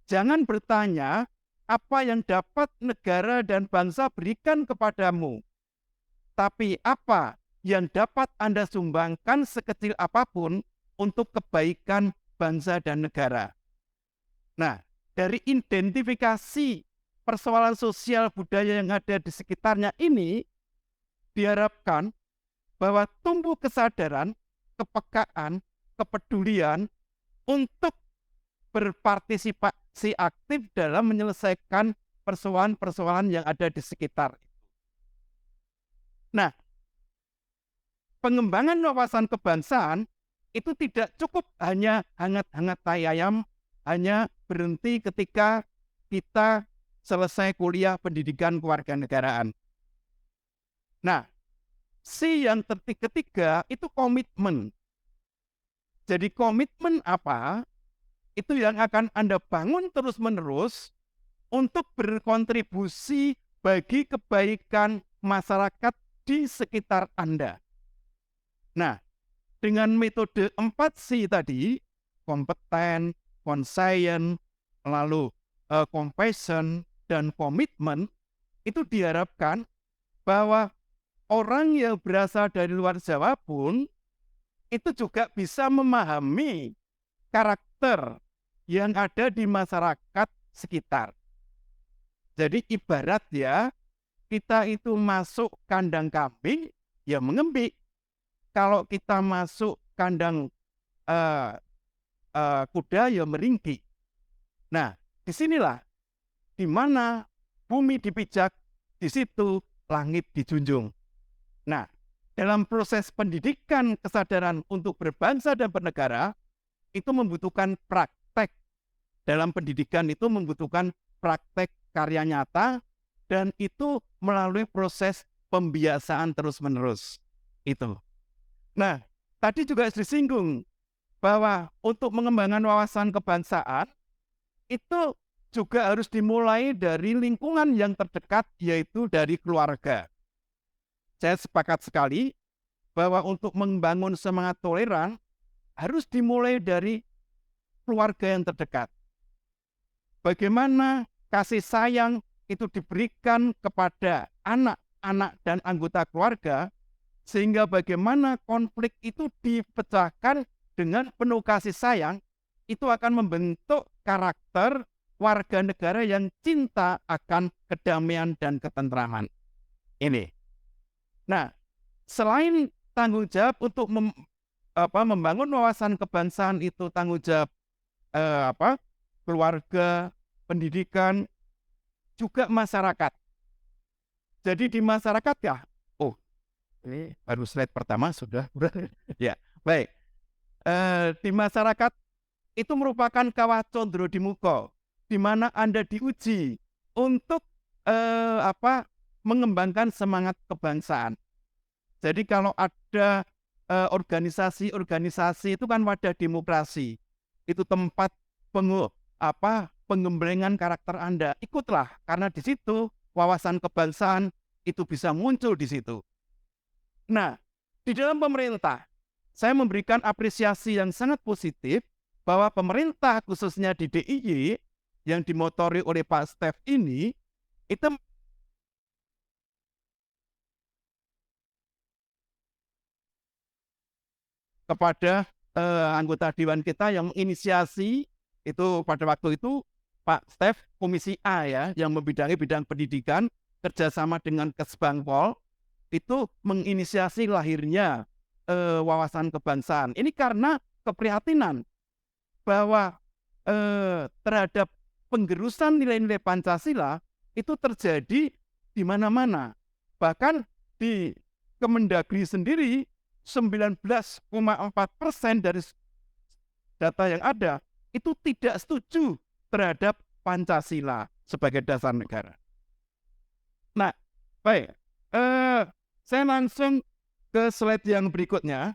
D: Jangan bertanya apa yang dapat negara dan bangsa berikan kepadamu, tapi apa yang dapat Anda sumbangkan sekecil apapun untuk kebaikan bangsa dan negara. Nah, dari identifikasi persoalan sosial budaya yang ada di sekitarnya ini, diharapkan bahwa tumbuh kesadaran, kepekaan, kepedulian untuk berpartisipasi aktif dalam menyelesaikan persoalan-persoalan yang ada di sekitar. Nah, pengembangan wawasan kebangsaan itu tidak cukup hanya hangat-hangat tai ayam, hanya berhenti ketika kita selesai kuliah pendidikan kewarganegaraan. Nah, yang ketiga itu komitmen. Jadi komitmen apa? Itu yang akan Anda bangun terus-menerus untuk berkontribusi bagi kebaikan masyarakat di sekitar Anda. Nah, dengan metode 4C tadi, kompeten, conscient, lalu compassion, dan komitmen, itu diharapkan bahwa orang yang berasal dari luar Jawa pun itu juga bisa memahami karakter yang ada di masyarakat sekitar. Jadi ibarat ya, kita itu masuk kandang kambing, ya mengembik. Kalau kita masuk kandang kuda, ya meringki. Nah, disinilah di mana bumi dipijak, di situ langit dijunjung. Nah, dalam proses pendidikan kesadaran untuk berbangsa dan bernegara, itu membutuhkan praktek. Dalam pendidikan itu membutuhkan praktek karya nyata, dan itu melalui proses pembiasaan terus-menerus. Itu. Nah, tadi juga disinggung bahwa untuk mengembangkan wawasan kebangsaan, itu juga harus dimulai dari lingkungan yang terdekat, yaitu dari keluarga. Saya sepakat sekali bahwa untuk membangun semangat toleran harus dimulai dari keluarga yang terdekat. Bagaimana kasih sayang itu diberikan kepada anak-anak dan anggota keluarga, sehingga bagaimana konflik itu dipecahkan dengan penuh kasih sayang, itu akan membentuk karakter warga negara yang cinta akan kedamaian dan ketentraman. Ini. Nah, selain tanggung jawab untuk membangun wawasan kebangsaan itu tanggung jawab keluarga, pendidikan, juga masyarakat. Jadi di masyarakat ya, ini baru slide pertama sudah, ya baik. Di masyarakat itu merupakan kawah condro di muka, di mana Anda diuji untuk mengembangkan semangat kebangsaan. Jadi kalau ada organisasi-organisasi itu kan wadah demokrasi, itu tempat pengembangan karakter Anda. Ikutlah, karena di situ wawasan kebangsaan itu bisa muncul di situ. Nah, di dalam pemerintah, saya memberikan apresiasi yang sangat positif bahwa pemerintah khususnya di DIY yang dimotori oleh Pak Stef ini, itu kepada anggota Dewan kita yang menginisiasi itu pada waktu itu Pak Stef Komisi A ya, yang membidangi bidang pendidikan kerjasama dengan Kesbangpol, itu menginisiasi lahirnya wawasan kebangsaan. Ini karena keprihatinan bahwa terhadap penggerusan nilai-nilai Pancasila itu terjadi di mana-mana. Bahkan di Kemendagri sendiri 19,4% dari data yang ada itu tidak setuju terhadap Pancasila sebagai dasar negara. Nah, baik, saya langsung ke slide yang berikutnya,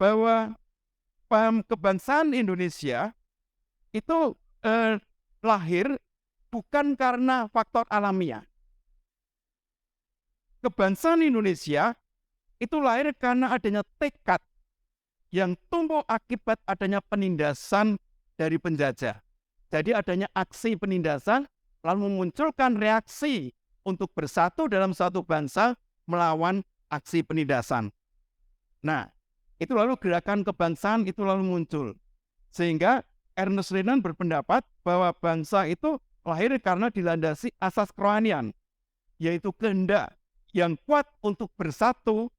D: bahwa paham kebangsaan Indonesia itu lahir bukan karena faktor alamiah. Kebangsaan Indonesia itu lahir karena adanya tekad yang tumbuh akibat adanya penindasan dari penjajah. Jadi adanya aksi penindasan lalu memunculkan reaksi untuk bersatu dalam satu bangsa melawan aksi penindasan. Nah, itu lalu gerakan kebangsaan itu lalu muncul. Sehingga Ernest Renan berpendapat bahwa bangsa itu lahir karena dilandasi asas kerohanian, yaitu kehendak yang kuat untuk bersatu,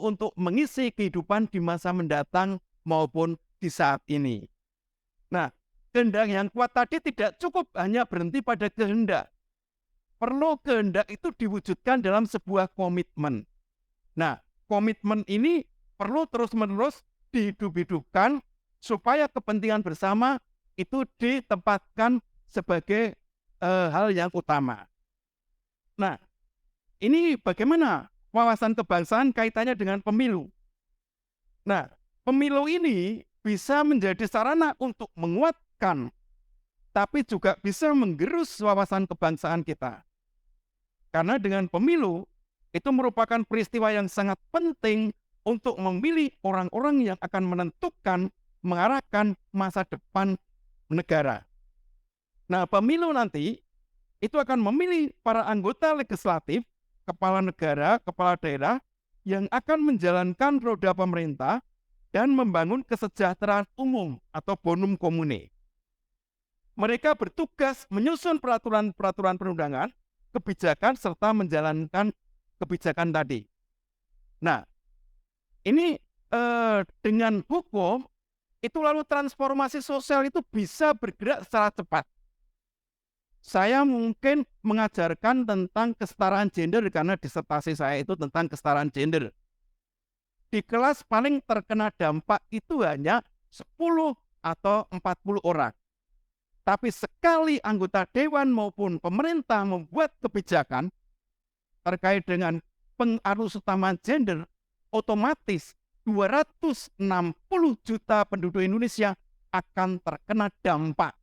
D: untuk mengisi kehidupan di masa mendatang maupun di saat ini. Nah, kehendak yang kuat tadi tidak cukup hanya berhenti pada kehendak. Perlu kehendak itu diwujudkan dalam sebuah komitmen. Nah, komitmen ini perlu terus-menerus dihidup-hidupkan supaya kepentingan bersama itu ditempatkan sebagai hal yang utama. Nah, ini bagaimana wawasan kebangsaan kaitannya dengan pemilu? Nah, pemilu ini bisa menjadi sarana untuk menguatkan, tapi juga bisa menggerus wawasan kebangsaan kita. Karena dengan pemilu, itu merupakan peristiwa yang sangat penting untuk memilih orang-orang yang akan menentukan, mengarahkan masa depan negara. Nah, pemilu nanti itu akan memilih para anggota legislatif, kepala negara, kepala daerah yang akan menjalankan roda pemerintah dan membangun kesejahteraan umum atau bonum commune. Mereka bertugas menyusun peraturan-peraturan perundangan, kebijakan, serta menjalankan kebijakan tadi. Nah, ini dengan hukum, itu lalu transformasi sosial itu bisa bergerak secara cepat. Saya mungkin mengajarkan tentang kesetaraan gender karena disertasi saya itu tentang kesetaraan gender. Di kelas paling terkena dampak itu hanya 10 atau 40 orang. Tapi sekali anggota dewan maupun pemerintah membuat kebijakan terkait dengan pengarus utama gender, otomatis 260 juta penduduk Indonesia akan terkena dampak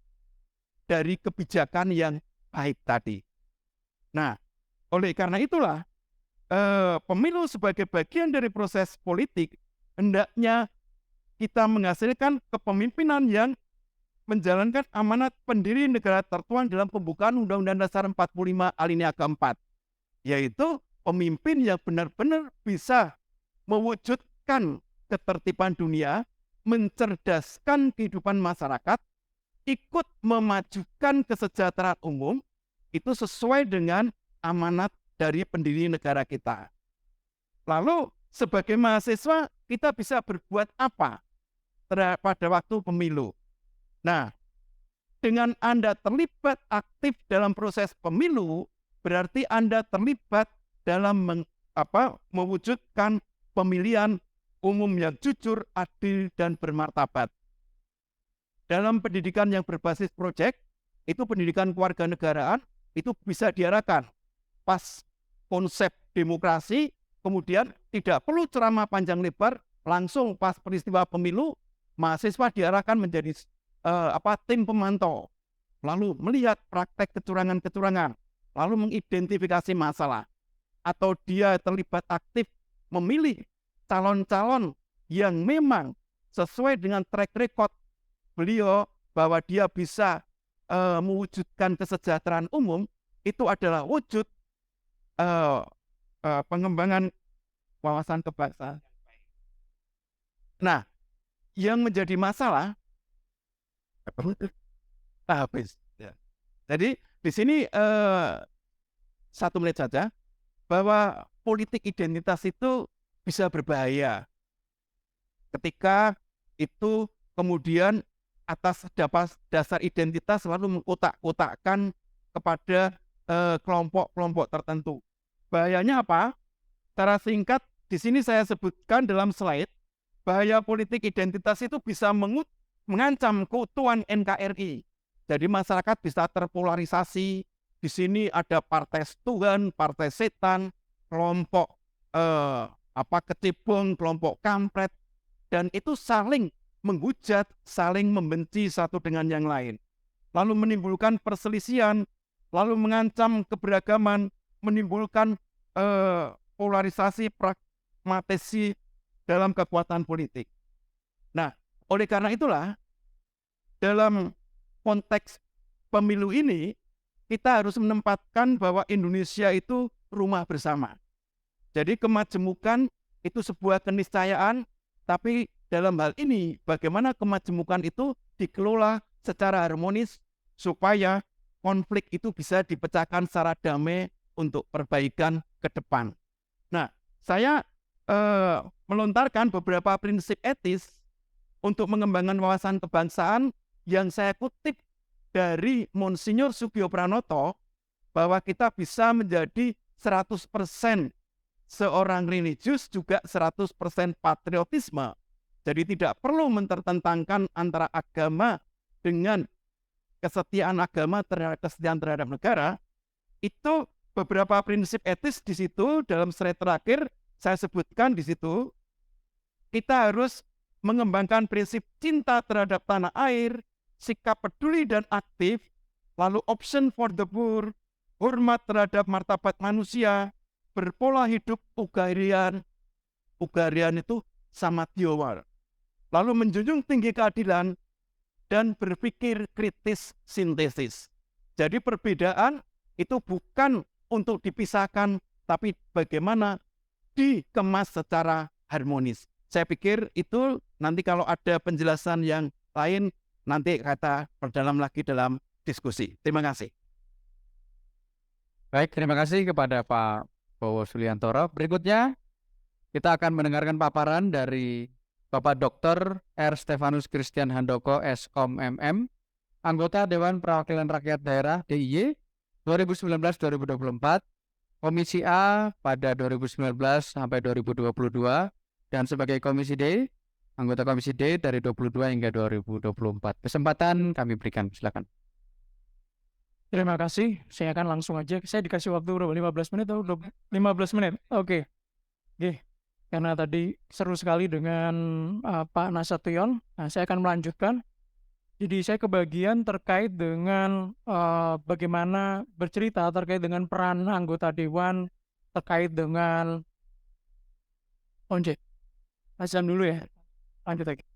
D: dari kebijakan yang baik tadi. Nah, oleh karena itulah pemilu sebagai bagian dari proses politik hendaknya kita menghasilkan kepemimpinan yang menjalankan amanat pendiri negara tertuang dalam pembukaan Undang-Undang Dasar 45 alinea keempat, yaitu pemimpin yang benar-benar bisa mewujudkan ketertiban dunia, mencerdaskan kehidupan masyarakat, ikut memajukan kesejahteraan umum, itu sesuai dengan amanat dari pendiri negara kita. Lalu sebagai mahasiswa kita bisa berbuat apa pada waktu pemilu? Nah, dengan Anda terlibat aktif dalam proses pemilu, berarti Anda terlibat dalam mewujudkan pemilihan umum yang jujur, adil, dan bermartabat. Dalam pendidikan yang berbasis proyek, itu pendidikan kewarganegaraan, itu bisa diarahkan pas konsep demokrasi, kemudian tidak perlu ceramah panjang lebar, langsung pas peristiwa pemilu, mahasiswa diarahkan menjadi tim pemantau, lalu melihat praktek kecurangan-kecurangan, lalu mengidentifikasi masalah, atau dia terlibat aktif memilih calon-calon yang memang sesuai dengan track record beliau bahwa dia bisa mewujudkan kesejahteraan umum, itu adalah wujud pengembangan wawasan kebangsaan. Nah, yang menjadi masalah habis. Ya. Jadi di sini 1 menit saja, bahwa politik identitas itu bisa berbahaya ketika itu kemudian atas dasar identitas lalu mengkotak-kotakkan kepada kelompok-kelompok tertentu. Bahayanya apa? Secara singkat di sini saya sebutkan dalam slide, bahaya politik identitas itu bisa mengancam keutuhan NKRI. Jadi masyarakat bisa terpolarisasi. Di sini ada partai Tuhan, partai setan, kelompok kecebong, kelompok kampret, dan itu saling menghujat, saling membenci satu dengan yang lain. Lalu menimbulkan perselisihan, lalu mengancam keberagaman, menimbulkan polarisasi, pragmatisme dalam kekuatan politik. Nah, oleh karena itulah, dalam konteks pemilu ini, kita harus menempatkan bahwa Indonesia itu rumah bersama. Jadi kemajemukan itu sebuah keniscayaan, tapi dalam hal ini bagaimana kemajemukan itu dikelola secara harmonis supaya konflik itu bisa dipecahkan secara damai untuk perbaikan ke depan. Nah, saya melontarkan beberapa prinsip etis untuk mengembangkan wawasan kebangsaan yang saya kutip dari Monsinyur Sugio Pranoto, bahwa kita bisa menjadi 100% seorang religius juga 100% patriotisme. Jadi tidak perlu mentertentangkan antara agama dengan kesetiaan agama terhadap kesetiaan terhadap negara. Itu beberapa prinsip etis di situ dalam slide terakhir saya sebutkan di situ. Kita harus mengembangkan prinsip cinta terhadap tanah air, sikap peduli dan aktif, lalu option for the poor, hormat terhadap martabat manusia, berpola hidup ugarian itu sama tiowar. Lalu menjunjung tinggi keadilan dan berpikir kritis sintesis. Jadi perbedaan itu bukan untuk dipisahkan, tapi bagaimana dikemas secara harmonis. Saya pikir itu nanti kalau ada penjelasan yang lain, nanti kata perdalam lagi dalam diskusi. Terima kasih.
A: Baik, terima kasih kepada Pak Bowo Suliantoro. Berikutnya kita akan mendengarkan paparan dari Bapak Dr. R. Stefanus Christian Handoko, Skom MM, anggota Dewan Perwakilan Rakyat Daerah DIY 2019-2024, Komisi A pada 2019 sampai 2022, dan sebagai Komisi D, anggota Komisi D dari 22 hingga 2024. Kesempatan kami berikan, silakan.
E: Terima kasih. Saya akan langsung aja. Saya dikasih waktu berapa? 15 menit atau 15 menit? Oke. Oke. Karena tadi seru sekali dengan Pak Nasution. Nah, saya akan melanjutkan. Jadi saya kebagian terkait dengan bagaimana bercerita terkait dengan peran anggota Dewan terkait dengan Onje. Azan dulu ya. Lanjut lagi.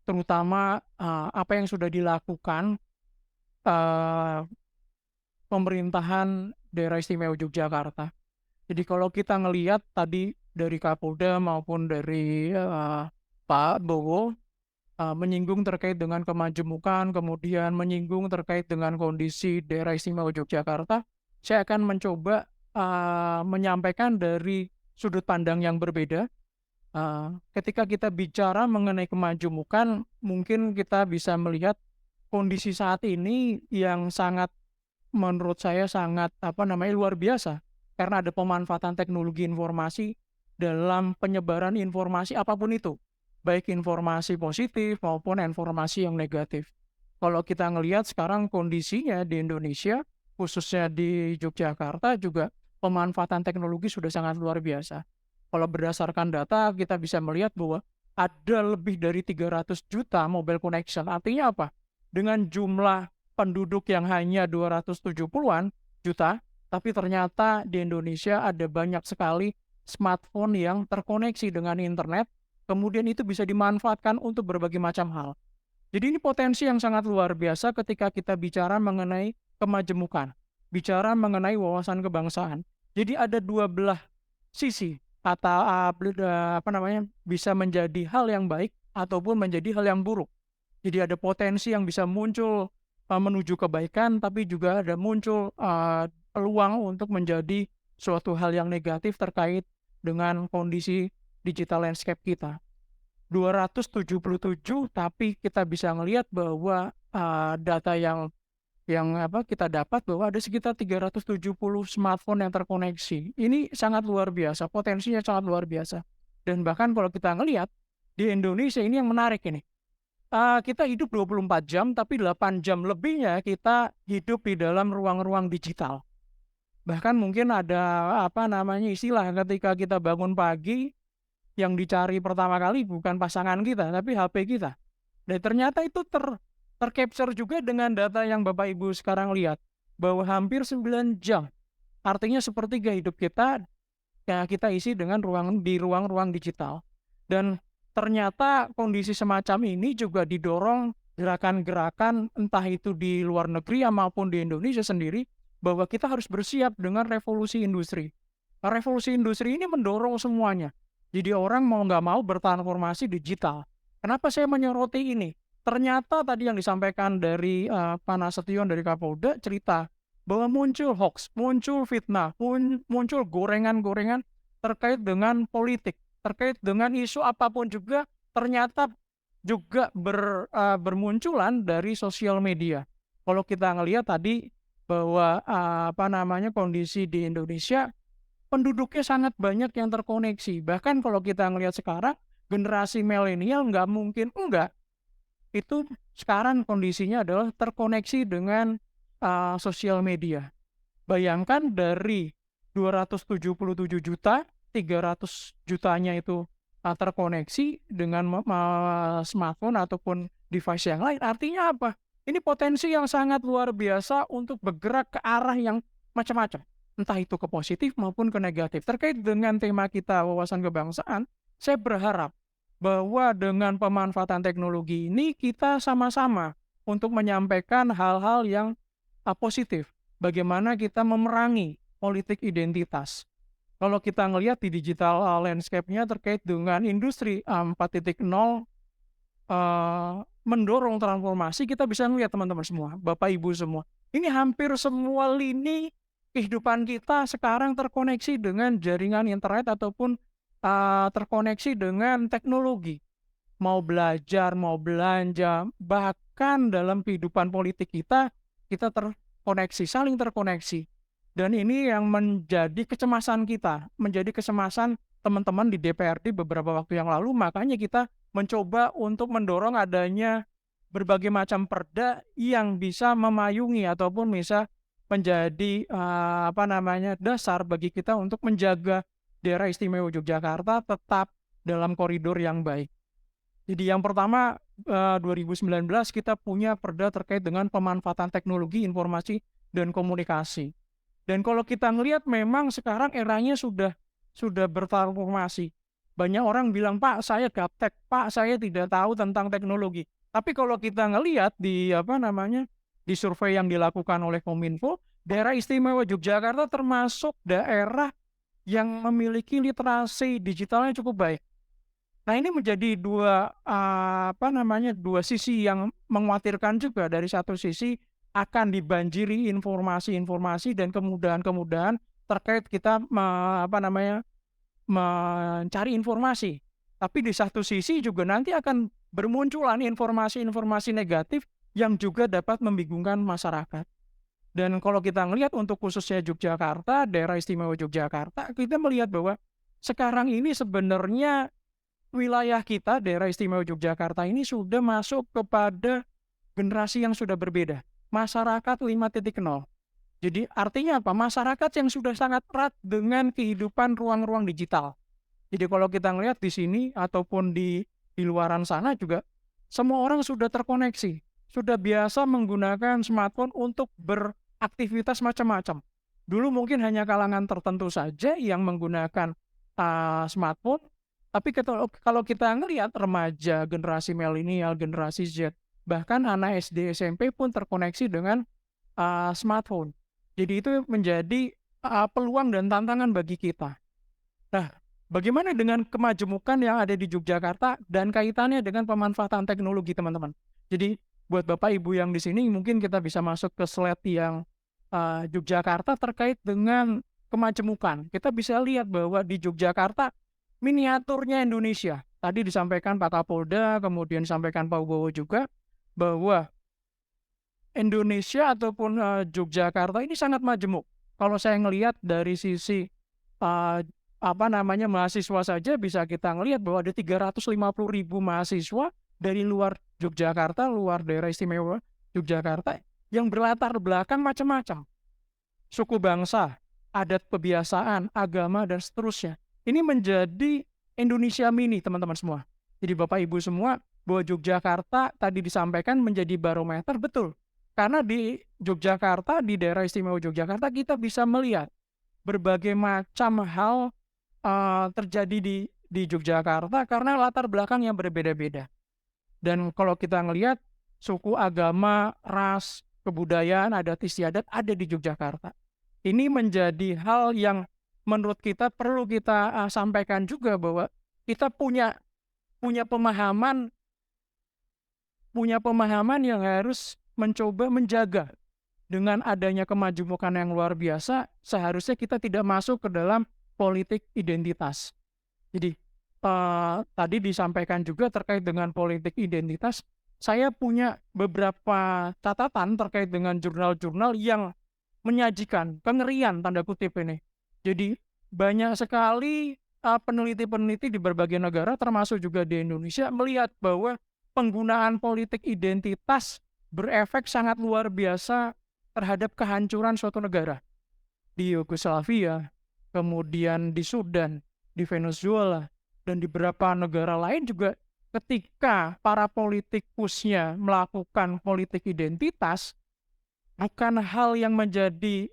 E: terutama apa yang sudah dilakukan eh, pemerintahan Daerah Istimewa Yogyakarta. Jadi kalau kita ngelihat tadi dari Kapolda maupun dari Pak Bowo menyinggung terkait dengan kemajemukan, kemudian menyinggung terkait dengan kondisi Daerah Istimewa Yogyakarta, saya akan mencoba menyampaikan dari sudut pandang yang berbeda. Ketika kita bicara mengenai kemajemukan, mungkin kita bisa melihat kondisi saat ini yang sangat, menurut saya sangat luar biasa, karena ada pemanfaatan teknologi informasi dalam penyebaran informasi apapun itu, baik informasi positif maupun informasi yang negatif. Kalau kita ngelihat sekarang kondisinya di Indonesia, khususnya di Yogyakarta juga pemanfaatan teknologi sudah sangat luar biasa. Kalau berdasarkan data kita bisa melihat bahwa ada lebih dari 300 juta mobile connection. Artinya apa? Dengan jumlah penduduk yang hanya 270-an juta, tapi ternyata di Indonesia ada banyak sekali smartphone yang terkoneksi dengan internet, kemudian itu bisa dimanfaatkan untuk berbagai macam hal. Jadi ini potensi yang sangat luar biasa ketika kita bicara mengenai kemajemukan, bicara mengenai wawasan kebangsaan. Jadi ada dua belah sisi, atau bisa menjadi hal yang baik ataupun menjadi hal yang buruk. Jadi ada potensi yang bisa muncul menuju kebaikan, tapi juga ada muncul peluang untuk menjadi suatu hal yang negatif terkait dengan kondisi digital landscape kita. 277, tapi kita bisa melihat bahwa data yang kita dapat bahwa ada sekitar 370 smartphone yang terkoneksi. Ini sangat luar biasa, potensinya sangat luar biasa. Dan bahkan kalau kita ngelihat di Indonesia ini yang menarik ini. Kita hidup 24 jam, tapi 8 jam lebihnya kita hidup di dalam ruang-ruang digital. Bahkan mungkin ada istilah ketika kita bangun pagi, yang dicari pertama kali bukan pasangan kita, tapi HP kita. Dan ternyata itu tercapture juga dengan data yang Bapak Ibu sekarang lihat, bahwa hampir 9 jam. Artinya sepertiga hidup kita kita isi dengan ruang-ruang digital. Dan ternyata kondisi semacam ini juga didorong gerakan-gerakan entah itu di luar negeri maupun di Indonesia sendiri, bahwa kita harus bersiap dengan revolusi industri. Revolusi industri ini mendorong semuanya. Jadi orang mau nggak mau bertransformasi digital. Kenapa saya menyoroti ini? Ternyata tadi yang disampaikan dari Pak Nasution dari Kapolda cerita bahwa muncul hoax, muncul fitnah, muncul gorengan-gorengan terkait dengan politik, terkait dengan isu apapun juga ternyata juga bermunculan dari sosial media. Kalau kita ngelihat tadi bahwa kondisi di Indonesia penduduknya sangat banyak yang terkoneksi. Bahkan kalau kita ngelihat sekarang generasi milenial nggak mungkin enggak. Itu sekarang kondisinya adalah terkoneksi dengan sosial media. Bayangkan dari 277 juta, 300 jutanya itu terkoneksi dengan smartphone ataupun device yang lain. Artinya apa? Ini potensi yang sangat luar biasa untuk bergerak ke arah yang macam-macam. Entah itu ke positif maupun ke negatif. Terkait dengan tema kita wawasan kebangsaan, saya berharap bahwa dengan pemanfaatan teknologi ini kita sama-sama untuk menyampaikan hal-hal yang positif. Bagaimana kita memerangi politik identitas. Kalau kita ngelihat di digital landscape-nya terkait dengan industri 4.0 mendorong transformasi, kita bisa melihat teman-teman semua, Bapak Ibu semua. Ini hampir semua lini kehidupan kita sekarang terkoneksi dengan jaringan internet ataupun terkoneksi dengan teknologi. Mau belajar, mau belanja, bahkan dalam kehidupan politik kita terkoneksi, saling terkoneksi. Dan ini yang menjadi kecemasan kita, menjadi kecemasan teman-teman di DPRD beberapa waktu yang lalu. Makanya kita mencoba untuk mendorong adanya berbagai macam perda yang bisa memayungi ataupun bisa menjadi dasar bagi kita untuk menjaga Daerah Istimewa Yogyakarta tetap dalam koridor yang baik. Jadi yang pertama 2019 kita punya perda terkait dengan pemanfaatan teknologi informasi dan komunikasi. Dan kalau kita ngelihat memang sekarang eranya sudah bertransformasi. Banyak orang bilang, Pak, saya gaptek, Pak, saya tidak tahu tentang teknologi. Tapi kalau kita ngelihat di di survei yang dilakukan oleh Kominfo, daerah istimewa Yogyakarta termasuk daerah yang memiliki literasi digitalnya cukup baik. Nah, ini menjadi dua sisi yang mengkhawatirkan juga. Dari satu sisi akan dibanjiri informasi-informasi dan kemudahan-kemudahan terkait kita mencari informasi. Tapi di satu sisi juga nanti akan bermunculan informasi-informasi negatif yang juga dapat membingungkan masyarakat. Dan kalau kita melihat untuk khususnya Yogyakarta, daerah istimewa Yogyakarta, kita melihat bahwa sekarang ini sebenarnya wilayah kita, daerah istimewa Yogyakarta ini sudah masuk kepada generasi yang sudah berbeda. Masyarakat 5.0. Jadi artinya apa? Masyarakat yang sudah sangat erat dengan kehidupan ruang-ruang digital. Jadi kalau kita melihat di sini ataupun di luaran sana juga, semua orang sudah terkoneksi. Sudah biasa menggunakan smartphone untuk beraktivitas macam-macam. Dulu mungkin hanya kalangan tertentu saja yang menggunakan smartphone. Tapi kalau kita ngelihat remaja, generasi milenial, generasi Z, bahkan anak SD, SMP pun terkoneksi dengan smartphone. Jadi itu menjadi peluang dan tantangan bagi kita. Nah, bagaimana dengan kemajemukan yang ada di Yogyakarta dan kaitannya dengan pemanfaatan teknologi, teman-teman? Jadi buat Bapak Ibu yang di sini, mungkin kita bisa masuk ke slide yang Yogyakarta terkait dengan kemajemukan. Kita bisa lihat bahwa di Yogyakarta miniaturnya Indonesia. Tadi disampaikan Pak Kapolda, kemudian disampaikan Pak Wibowo juga, bahwa Indonesia ataupun Yogyakarta ini sangat majemuk. Kalau saya ngelihat dari sisi mahasiswa saja, bisa kita ngelihat bahwa ada 350.000 mahasiswa dari luar Yogyakarta, luar daerah istimewa Yogyakarta, yang berlatar belakang macam-macam. Suku bangsa, adat kebiasaan, agama, dan seterusnya. Ini menjadi Indonesia mini, teman-teman semua. Jadi Bapak Ibu semua, bahwa Yogyakarta tadi disampaikan menjadi barometer, betul. Karena di Yogyakarta, di daerah istimewa Yogyakarta, kita bisa melihat berbagai macam hal terjadi di Yogyakarta karena latar belakang yang berbeda-beda. Dan kalau kita ngelihat, suku, agama, ras, kebudayaan, adat istiadat ada di Yogyakarta. Ini menjadi hal yang menurut kita perlu kita sampaikan juga, bahwa kita punya pemahaman yang harus mencoba menjaga. Dengan adanya kemajemukan yang luar biasa, seharusnya kita tidak masuk ke dalam politik identitas. Jadi tadi disampaikan juga terkait dengan politik identitas, saya punya beberapa catatan terkait dengan jurnal-jurnal yang menyajikan kengerian, tanda kutip ini. Jadi banyak sekali peneliti-peneliti di berbagai negara, termasuk juga di Indonesia, melihat bahwa penggunaan politik identitas berefek sangat luar biasa terhadap kehancuran suatu negara. Di Yugoslavia, kemudian di Sudan, di Venezuela, dan di beberapa negara lain juga, ketika para politikusnya melakukan politik identitas, bukan hal yang menjadi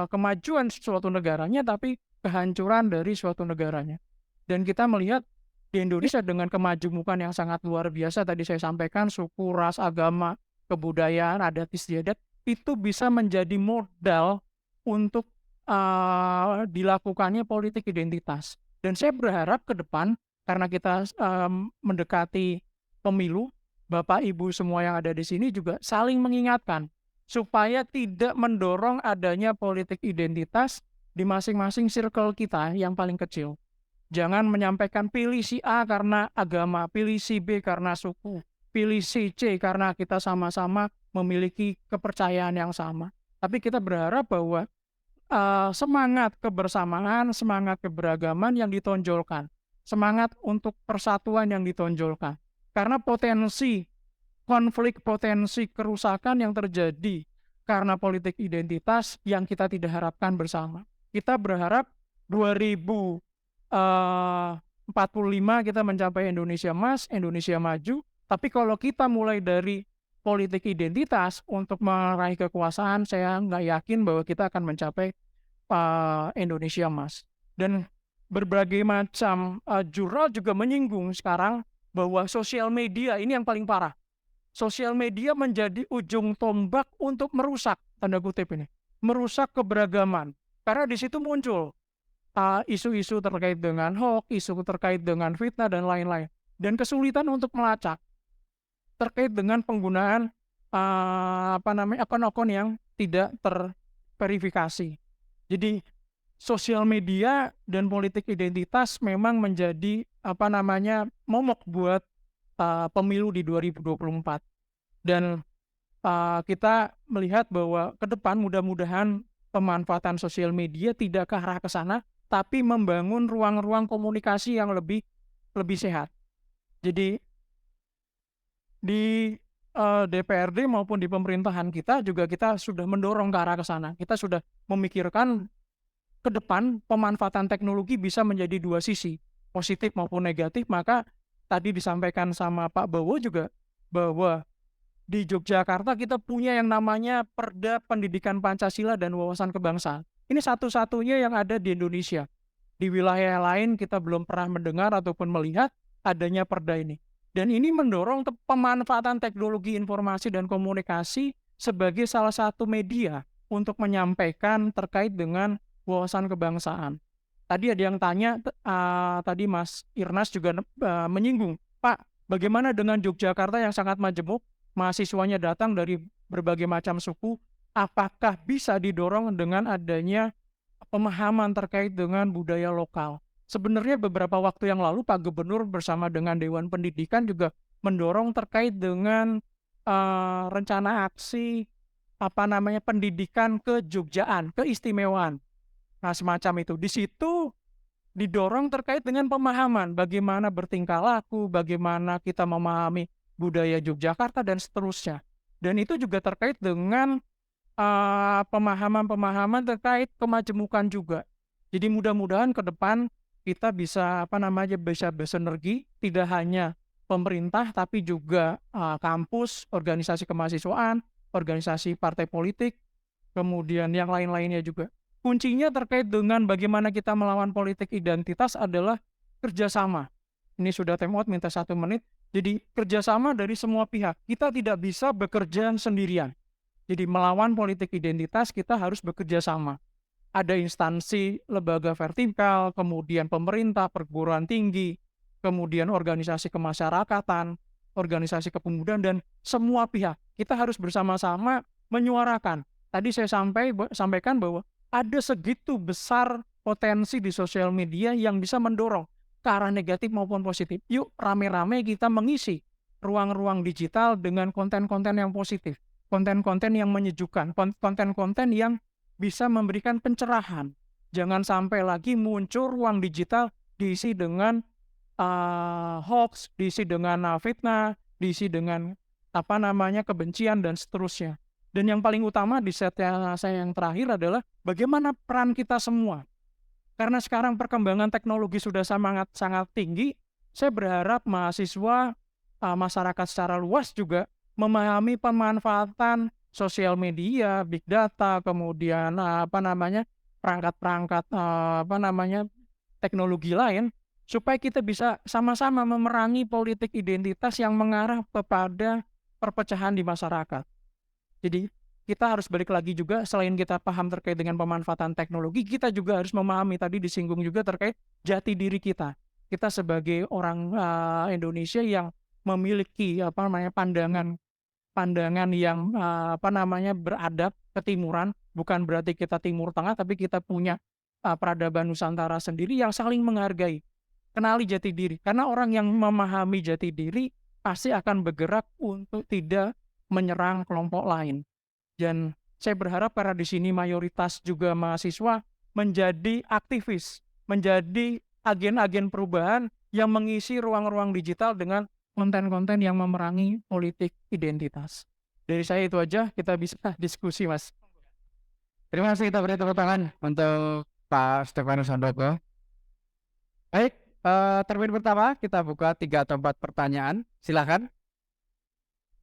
E: kemajuan suatu negaranya, tapi kehancuran dari suatu negaranya. Dan kita melihat di Indonesia dengan kemajemukan yang sangat luar biasa, tadi saya sampaikan suku, ras, agama, kebudayaan, adat istiadat, itu bisa menjadi modal untuk dilakukannya politik identitas. Dan saya berharap ke depan, karena kita mendekati pemilu, Bapak Ibu semua yang ada di sini juga saling mengingatkan supaya tidak mendorong adanya politik identitas di masing-masing circle kita yang paling kecil. Jangan menyampaikan pilih si A karena agama, pilih si B karena suku, pilih si C karena kita sama-sama memiliki kepercayaan yang sama. Tapi kita berharap bahwa semangat kebersamaan, semangat keberagaman yang ditonjolkan, semangat untuk persatuan yang ditonjolkan. Karena potensi konflik, potensi kerusakan yang terjadi karena politik identitas yang kita tidak harapkan bersama. Kita berharap 2045 kita mencapai Indonesia Emas, Indonesia Maju. Tapi kalau kita mulai dari politik identitas untuk meraih kekuasaan, saya nggak yakin bahwa kita akan mencapai Indonesia Emas. Dan berbagai macam jurnal juga menyinggung sekarang bahwa sosial media ini yang paling parah. Sosial media menjadi ujung tombak untuk merusak, tanda kutip ini, merusak keberagaman. Karena di situ muncul isu-isu terkait dengan hoax, isu terkait dengan fitnah dan lain-lain. Dan kesulitan untuk melacak terkait dengan penggunaan akun-akun yang tidak terverifikasi. Jadi sosial media dan politik identitas memang menjadi momok buat pemilu di 2024. Dan kita melihat bahwa ke depan mudah-mudahan pemanfaatan sosial media tidak ke arah ke sana, tapi membangun ruang-ruang komunikasi yang lebih sehat. Jadi di DPRD maupun di pemerintahan kita juga kita sudah mendorong ke arah ke sana. Kita sudah memikirkan ke depan pemanfaatan teknologi bisa menjadi dua sisi, positif maupun negatif. Maka tadi disampaikan sama Pak Bowo juga bahwa di Yogyakarta kita punya yang namanya Perda Pendidikan Pancasila dan Wawasan Kebangsaan. Ini satu-satunya yang ada di Indonesia. Di wilayah lain kita belum pernah mendengar ataupun melihat adanya perda ini. Dan ini mendorong pemanfaatan teknologi informasi dan komunikasi sebagai salah satu media untuk menyampaikan terkait dengan wawasan kebangsaan. Tadi ada yang tanya, tadi Mas Irnas juga menyinggung, Pak, bagaimana dengan Yogyakarta yang sangat majemuk, mahasiswanya datang dari berbagai macam suku, apakah bisa didorong dengan adanya pemahaman terkait dengan budaya lokal? Sebenarnya beberapa waktu yang lalu Pak Gubernur bersama dengan Dewan Pendidikan juga mendorong terkait dengan rencana aksi pendidikan kejogjaan, keistimewaan. Nah, semacam itu. Di situ didorong terkait dengan pemahaman bagaimana bertingkah laku, bagaimana kita memahami budaya Yogyakarta dan seterusnya. Dan itu juga terkait dengan pemahaman-pemahaman terkait kemajemukan juga. Jadi mudah-mudahan ke depan kita bisa bisa bersinergi, tidak hanya pemerintah tapi juga kampus, organisasi kemahasiswaan, organisasi partai politik, kemudian yang lain-lainnya juga. Kuncinya terkait dengan bagaimana kita melawan politik identitas adalah kerjasama. Ini sudah time out, minta 1 menit. Jadi kerjasama dari semua pihak. Kita tidak bisa bekerja sendirian. Jadi melawan politik identitas kita harus bekerja sama. Ada instansi lembaga vertikal, kemudian pemerintah, perguruan tinggi, kemudian organisasi kemasyarakatan, organisasi kepemudaan, dan semua pihak. Kita harus bersama-sama menyuarakan. Tadi saya sampaikan bahwa ada segitu besar potensi di sosial media yang bisa mendorong ke arah negatif maupun positif. Yuk rame-rame kita mengisi ruang-ruang digital dengan konten-konten yang positif, konten-konten yang menyejukkan, konten-konten yang bisa memberikan pencerahan. Jangan sampai lagi muncul ruang digital diisi dengan hoax, diisi dengan fitnah, diisi dengan kebencian dan seterusnya. Dan yang paling utama di set saya yang terakhir adalah bagaimana peran kita semua. Karena sekarang perkembangan teknologi sudah sangat tinggi, saya berharap mahasiswa, masyarakat secara luas juga memahami pemanfaatan sosial media, big data, kemudian perangkat-perangkat teknologi lain, supaya kita bisa sama-sama memerangi politik identitas yang mengarah kepada perpecahan di masyarakat. Jadi kita harus balik lagi juga, selain kita paham terkait dengan pemanfaatan teknologi, kita juga harus memahami, tadi disinggung juga terkait jati diri kita. Kita sebagai orang Indonesia yang memiliki pandangan yang beradab ketimuran, bukan berarti kita timur tengah, tapi kita punya peradaban Nusantara sendiri yang saling menghargai. Kenali jati diri, karena orang yang memahami jati diri pasti akan bergerak untuk tidak menyerang kelompok lain. Dan saya berharap karena di sini mayoritas juga mahasiswa menjadi aktivis, menjadi agen-agen perubahan yang mengisi ruang-ruang digital dengan konten-konten yang memerangi politik identitas. Dari saya itu aja, kita bisa diskusi, Mas.
A: Terima kasih, kita beri tepuk tangan untuk Pak Stefanus Handoko. Baik, termin pertama kita buka 3 atau 4 pertanyaan. Silakan.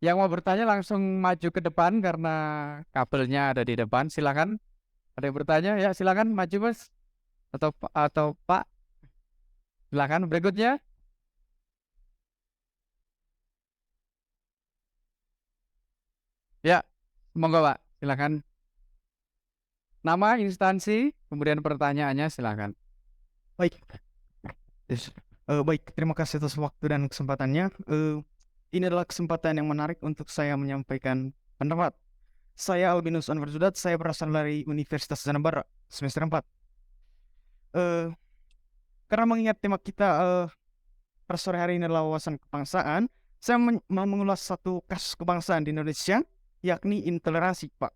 A: Yang mau bertanya langsung maju ke depan karena kabelnya ada di depan. Silakan. Ada yang bertanya? Ya, silakan maju, Mas. Atau Pak. Silakan berikutnya. Ya, monggo Pak, silakan. Nama, instansi, kemudian pertanyaannya silakan.
F: Baik, baik. Terima kasih atas waktu dan kesempatannya. Ini adalah kesempatan yang menarik untuk saya menyampaikan pendapat. Saya Albinus Anwar Zudat, saya berasal dari Universitas Zanabara, semester 4. Karena mengingat tema kita pada sore hari ini adalah wawasan kebangsaan, saya mau mengulas satu kasus kebangsaan di Indonesia, yakni intoleransi, Pak.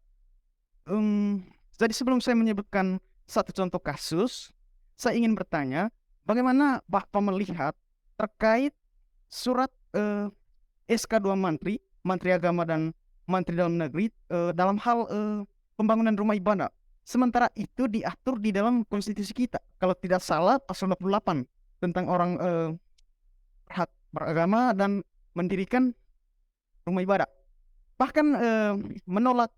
F: Jadi sebelum saya menyebutkan satu contoh kasus, saya ingin bertanya, bagaimana Bapak melihat terkait surat SK 2 Menteri, Menteri Agama dan Menteri Dalam Negeri dalam hal pembangunan rumah ibadah. Sementara itu diatur di dalam konstitusi kita. Kalau tidak salah pasal 28 tentang orang hak beragama dan mendirikan rumah ibadah. Bahkan menolak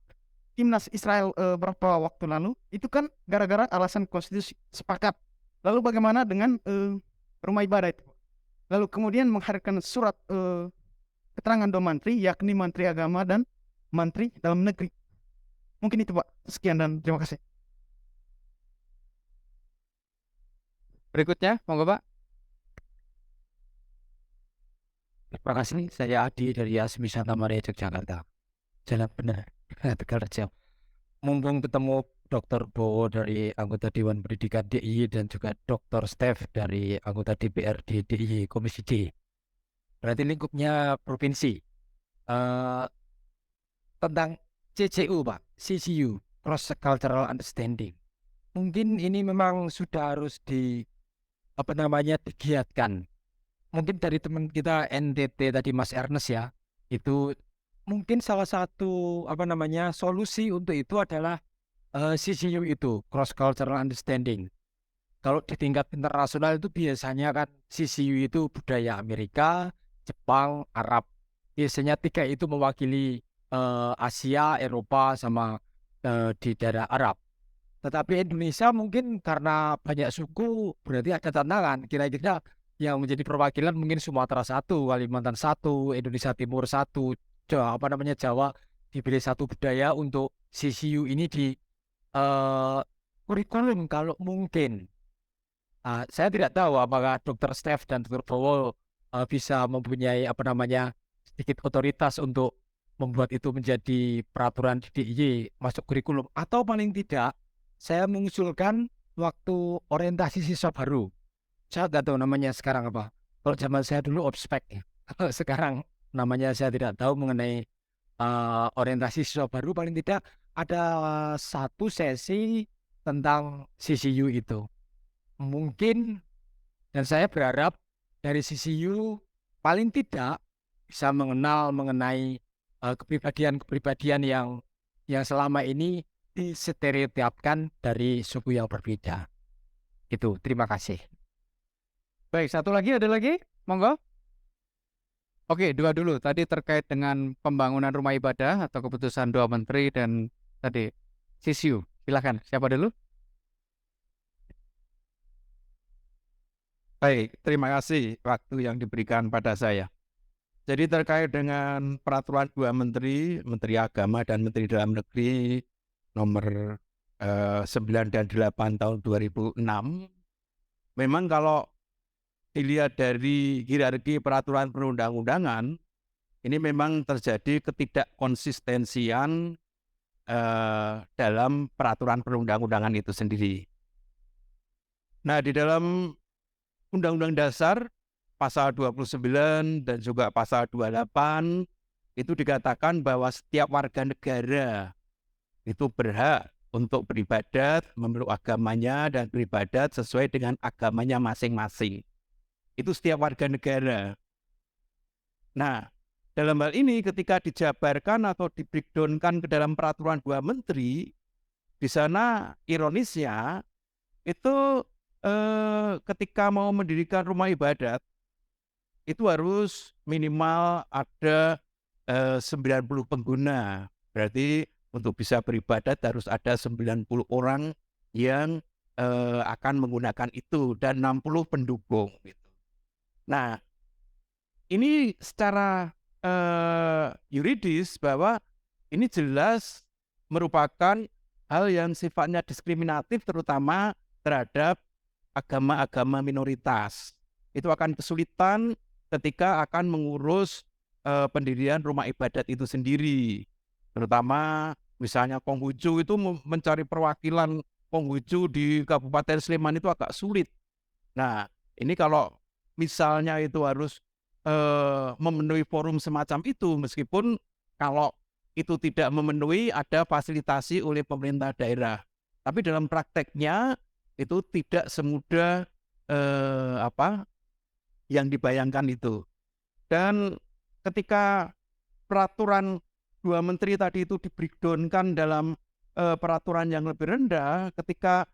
F: timnas Israel beberapa waktu lalu, itu kan gara-gara alasan konstitusi sepakat. Lalu bagaimana dengan rumah ibadah itu? Lalu kemudian menghadirkan surat keterangan 2 menteri, yakni Menteri Agama dan Menteri Dalam Negeri. Mungkin itu Pak. Sekian dan terima kasih.
A: Berikutnya, monggo Pak.
G: Terima kasih, saya Adi dari Asmi Santa Maria Yogyakarta. Jalan benar, Tegal Rejo. Mumpung ketemu Dr. Bowo dari anggota Dewan Pendidikan DIY dan juga Dr. Steph dari anggota DPRD DIY Komisi D. Berarti lingkupnya provinsi. Tentang CCU Pak, CCU, Cross Cultural Understanding. Mungkin ini memang sudah harus digiatkan. Mungkin dari teman kita NTT tadi Mas Ernest ya, itu mungkin salah satu solusi untuk itu adalah CCU itu, Cross Cultural Understanding. Kalau di tingkat internasional itu biasanya kan CCU itu budaya Amerika, Jepang, Arab. Biasanya 3 itu mewakili Asia, Eropa, sama di daerah Arab. Tetapi Indonesia mungkin karena banyak suku berarti ada tantangan. Kira-kira yang menjadi perwakilan mungkin Sumatera 1, Kalimantan 1, Indonesia Timur 1, Jawa dipilih 1 budaya untuk CCU ini di kurikulum kalau mungkin. Saya tidak tahu apakah Dr. Steph dan Dr. Bowo bisa mempunyai sedikit otoritas untuk membuat itu menjadi peraturan di DIY masuk kurikulum, atau paling tidak saya mengusulkan waktu orientasi siswa baru. Saya tidak tahu namanya sekarang apa. Kalau zaman saya dulu ospek ya. Sekarang namanya saya tidak tahu mengenai orientasi siswa baru, paling tidak ada 1 sesi tentang CCU itu. Mungkin, dan saya berharap dari CCU paling tidak bisa mengenal mengenai kepribadian-kepribadian yang selama ini distereotipkan dari suku yang berbeda. Itu, terima kasih.
A: Baik, satu lagi, ada lagi? Monggo. Oke, 2 dulu. Tadi terkait dengan pembangunan rumah ibadah atau keputusan 2 menteri dan tadi CCU. Silakan, siapa dulu?
D: Baik, terima kasih waktu yang diberikan pada saya. Jadi terkait dengan peraturan 2 menteri, Menteri Agama dan Menteri Dalam Negeri nomor 9 dan 8 tahun 2006, memang kalau dilihat dari hierarki peraturan perundang-undangan, ini memang terjadi ketidakkonsistensian dalam peraturan perundang-undangan itu sendiri. Nah, di dalam Undang-Undang Dasar pasal 29 dan juga pasal 28 itu dikatakan bahwa setiap warga negara itu berhak untuk beribadat, memeluk agamanya dan beribadat sesuai dengan agamanya masing-masing. Itu setiap warga negara. Nah, dalam hal ini ketika dijabarkan atau di-breakdown-kan ke dalam peraturan 2 menteri, di sana ironisnya itu ketika mau mendirikan rumah ibadat itu harus minimal ada 90 pengguna. Berarti untuk bisa beribadat harus ada 90 orang yang akan menggunakan itu dan 60 pendukung gitu. Nah, ini secara yuridis bahwa ini jelas merupakan hal yang sifatnya diskriminatif terutama terhadap agama-agama minoritas. Itu akan kesulitan ketika akan mengurus pendirian rumah ibadat itu sendiri. Terutama misalnya Konghucu itu mencari perwakilan Konghucu di Kabupaten Sleman itu agak sulit. Nah, ini kalau misalnya itu harus memenuhi forum semacam itu, meskipun kalau itu tidak memenuhi ada fasilitasi oleh pemerintah daerah. Tapi dalam prakteknya itu tidak semudah yang dibayangkan itu. Dan ketika peraturan 2 menteri tadi itu di-breakdown-kan dalam peraturan yang lebih rendah, ketika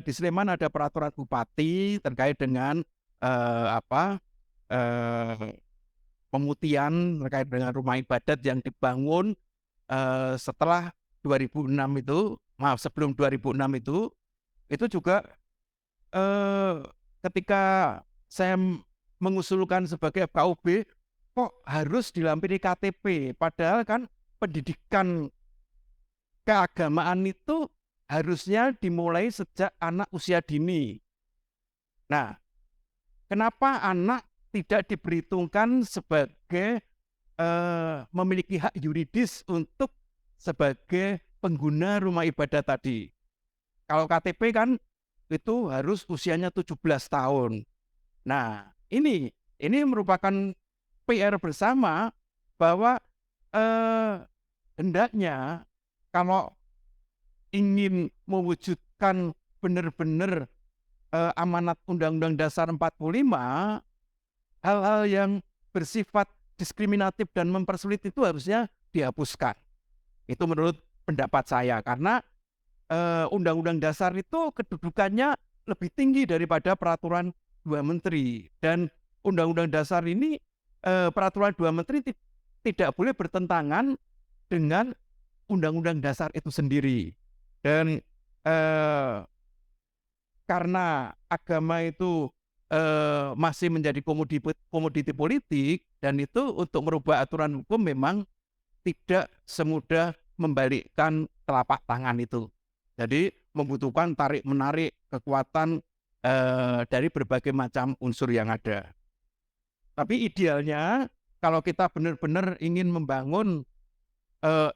D: di Sleman ada peraturan bupati terkait dengan pemutihan terkait dengan rumah ibadat yang dibangun setelah 2006 itu, sebelum 2006 itu juga ketika saya mengusulkan sebagai FKUB, kok harus dilampiri KTP, padahal kan pendidikan keagamaan itu harusnya dimulai sejak anak usia dini. Nah, kenapa anak tidak diperhitungkan sebagai memiliki hak yuridis untuk sebagai pengguna rumah ibadah tadi? Kalau KTP kan itu harus usianya 17 tahun. Nah, ini merupakan PR bersama bahwa hendaknya kalau ingin mewujudkan benar-benar amanat Undang-Undang Dasar 45, hal-hal yang bersifat diskriminatif dan mempersulit itu harusnya dihapuskan. Itu menurut pendapat saya, karena Undang-Undang Dasar itu kedudukannya lebih tinggi daripada peraturan 2 menteri. Dan Undang-Undang Dasar ini, peraturan 2 menteri tidak boleh bertentangan dengan Undang-Undang Dasar itu sendiri. Dan karena agama itu masih menjadi komoditi politik, dan itu untuk merubah aturan hukum memang tidak semudah membalikkan telapak tangan itu. Jadi membutuhkan tarik-menarik kekuatan dari berbagai macam unsur yang ada. Tapi idealnya kalau kita benar-benar ingin membangun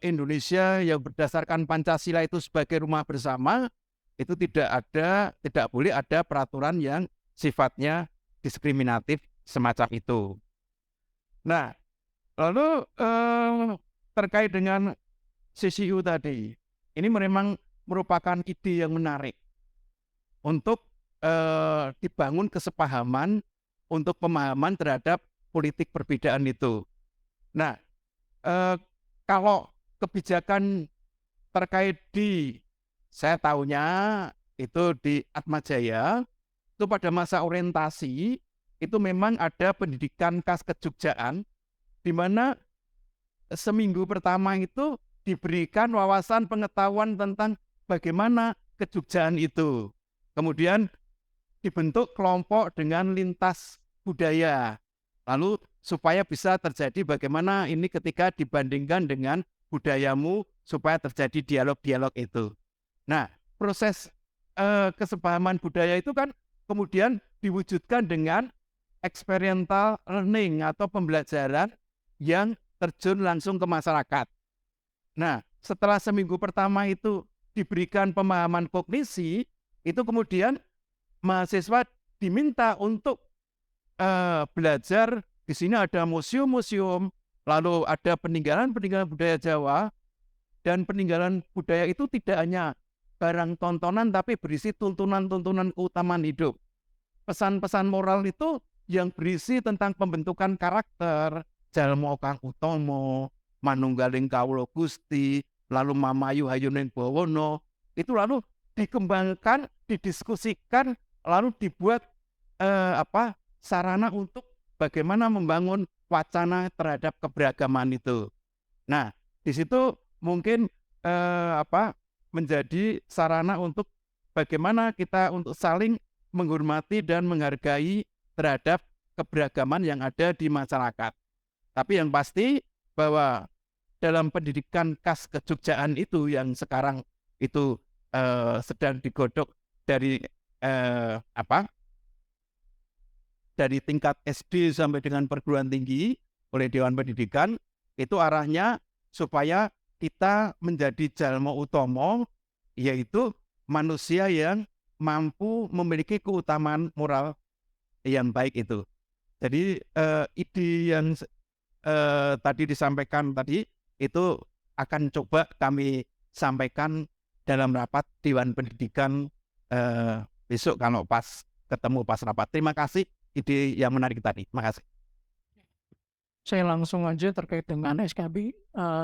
D: Indonesia yang berdasarkan Pancasila itu sebagai rumah bersama, itu tidak boleh ada peraturan yang sifatnya diskriminatif semacam itu. Nah, lalu terkait dengan CCU tadi, ini memang merupakan ide yang menarik untuk dibangun kesepahaman untuk pemahaman terhadap politik perbedaan itu. Nah, kalau kebijakan terkait saya tahunya itu di Atmajaya, itu pada masa orientasi, itu memang ada pendidikan khas kejugjaan, di mana seminggu pertama itu diberikan wawasan pengetahuan tentang bagaimana kejugjaan itu. Kemudian dibentuk kelompok dengan lintas budaya. Lalu supaya bisa terjadi bagaimana ini ketika dibandingkan dengan budayamu, supaya terjadi dialog-dialog itu. Nah, proses kesepahaman budaya itu kan kemudian diwujudkan dengan experiential learning atau pembelajaran yang terjun langsung ke masyarakat. Nah, setelah seminggu pertama itu diberikan pemahaman kognisi, itu kemudian mahasiswa diminta untuk belajar. Di sini ada museum-museum, lalu ada peninggalan-peninggalan budaya Jawa, dan peninggalan budaya itu tidak hanya barang tontonan, tapi berisi tuntunan-tuntunan keutamaan hidup. Pesan-pesan moral itu yang berisi tentang pembentukan karakter, jalma kang utama, manunggaling kawula Gusti, lalu mamayu hayuning bawana, itu lalu dikembangkan, didiskusikan, lalu dibuat sarana untuk bagaimana membangun wacana terhadap keberagaman itu. Nah, di situ mungkin menjadi sarana untuk bagaimana kita untuk saling menghormati dan menghargai terhadap keberagaman yang ada di masyarakat. Tapi yang pasti bahwa dalam pendidikan khas kejogjaan itu yang sekarang itu sedang digodok dari dari tingkat SD sampai dengan perguruan tinggi oleh Dewan Pendidikan, itu arahnya supaya kita menjadi jalma utomo, yaitu manusia yang mampu memiliki keutamaan moral yang baik itu. Jadi ide yang tadi disampaikan tadi itu akan coba kami sampaikan dalam rapat Dewan Pendidikan besok kalau pas ketemu pas rapat. Terima kasih ide yang menarik tadi. Terima kasih.
E: Saya langsung aja terkait dengan SKB,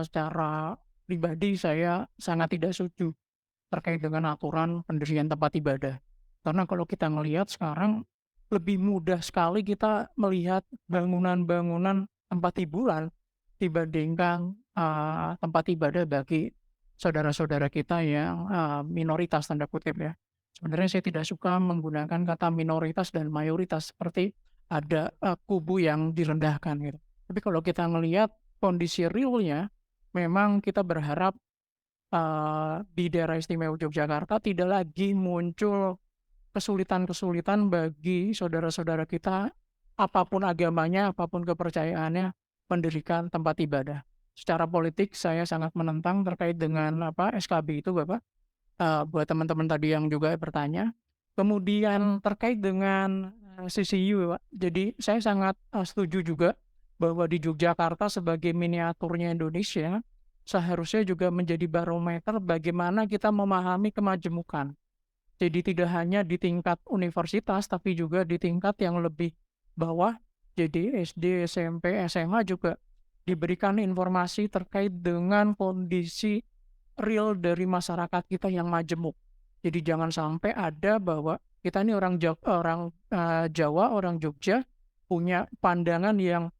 E: secara pribadi saya sangat tidak setuju terkait dengan aturan pendirian tempat ibadah. Karena kalau kita melihat sekarang lebih mudah sekali kita melihat bangunan-bangunan tempat hiburan dibandingkan tempat ibadah bagi saudara-saudara kita yang minoritas tanda kutip ya. Sebenarnya saya tidak suka menggunakan kata minoritas dan mayoritas seperti ada kubu yang direndahkan gitu. Tapi kalau kita melihat kondisi realnya, memang kita berharap di daerah istimewa Yogyakarta tidak lagi muncul kesulitan-kesulitan bagi saudara-saudara kita, apapun agamanya, apapun kepercayaannya, mendirikan tempat ibadah. Secara politik saya sangat menentang terkait dengan SKB itu Bapak, buat teman-teman tadi yang juga bertanya. Kemudian terkait dengan CCU Pak, jadi saya sangat setuju juga bahwa di Yogyakarta sebagai miniaturnya Indonesia, seharusnya juga menjadi barometer bagaimana kita memahami kemajemukan. Jadi tidak hanya di tingkat universitas, tapi juga di tingkat yang lebih bawah, jadi SD, SMP, SMA juga diberikan informasi terkait dengan kondisi real dari masyarakat kita yang majemuk. Jadi jangan sampai ada bahwa kita ini orang Jawa, orang Jogja, punya pandangan yang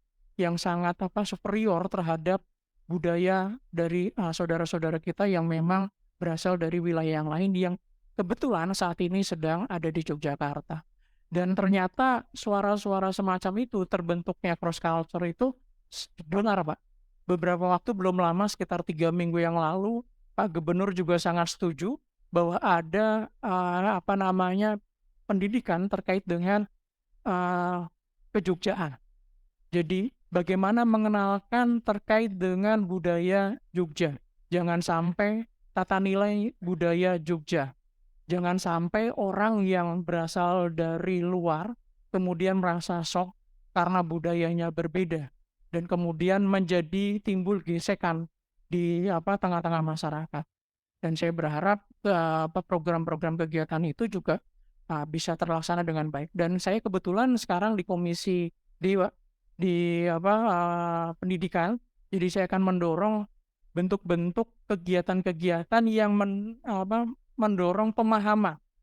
E: sangat superior terhadap budaya dari saudara-saudara kita yang memang berasal dari wilayah yang lain yang kebetulan saat ini sedang ada di Yogyakarta. Dan ternyata suara-suara semacam itu, terbentuknya cross culture itu benar Pak. Beberapa waktu belum lama, sekitar 3 minggu yang lalu, Pak Gubernur juga sangat setuju bahwa ada pendidikan terkait dengan kejogjaan. Jadi bagaimana mengenalkan terkait dengan budaya Jogja. Jangan sampai tata nilai budaya Jogja. Jangan sampai orang yang berasal dari luar kemudian merasa shock karena budayanya berbeda. Dan kemudian menjadi timbul gesekan di tengah-tengah masyarakat. Dan saya berharap program-program kegiatan itu juga bisa terlaksana dengan baik. Dan saya kebetulan sekarang di komisi pendidikan, jadi saya akan mendorong bentuk-bentuk kegiatan-kegiatan yang mendorong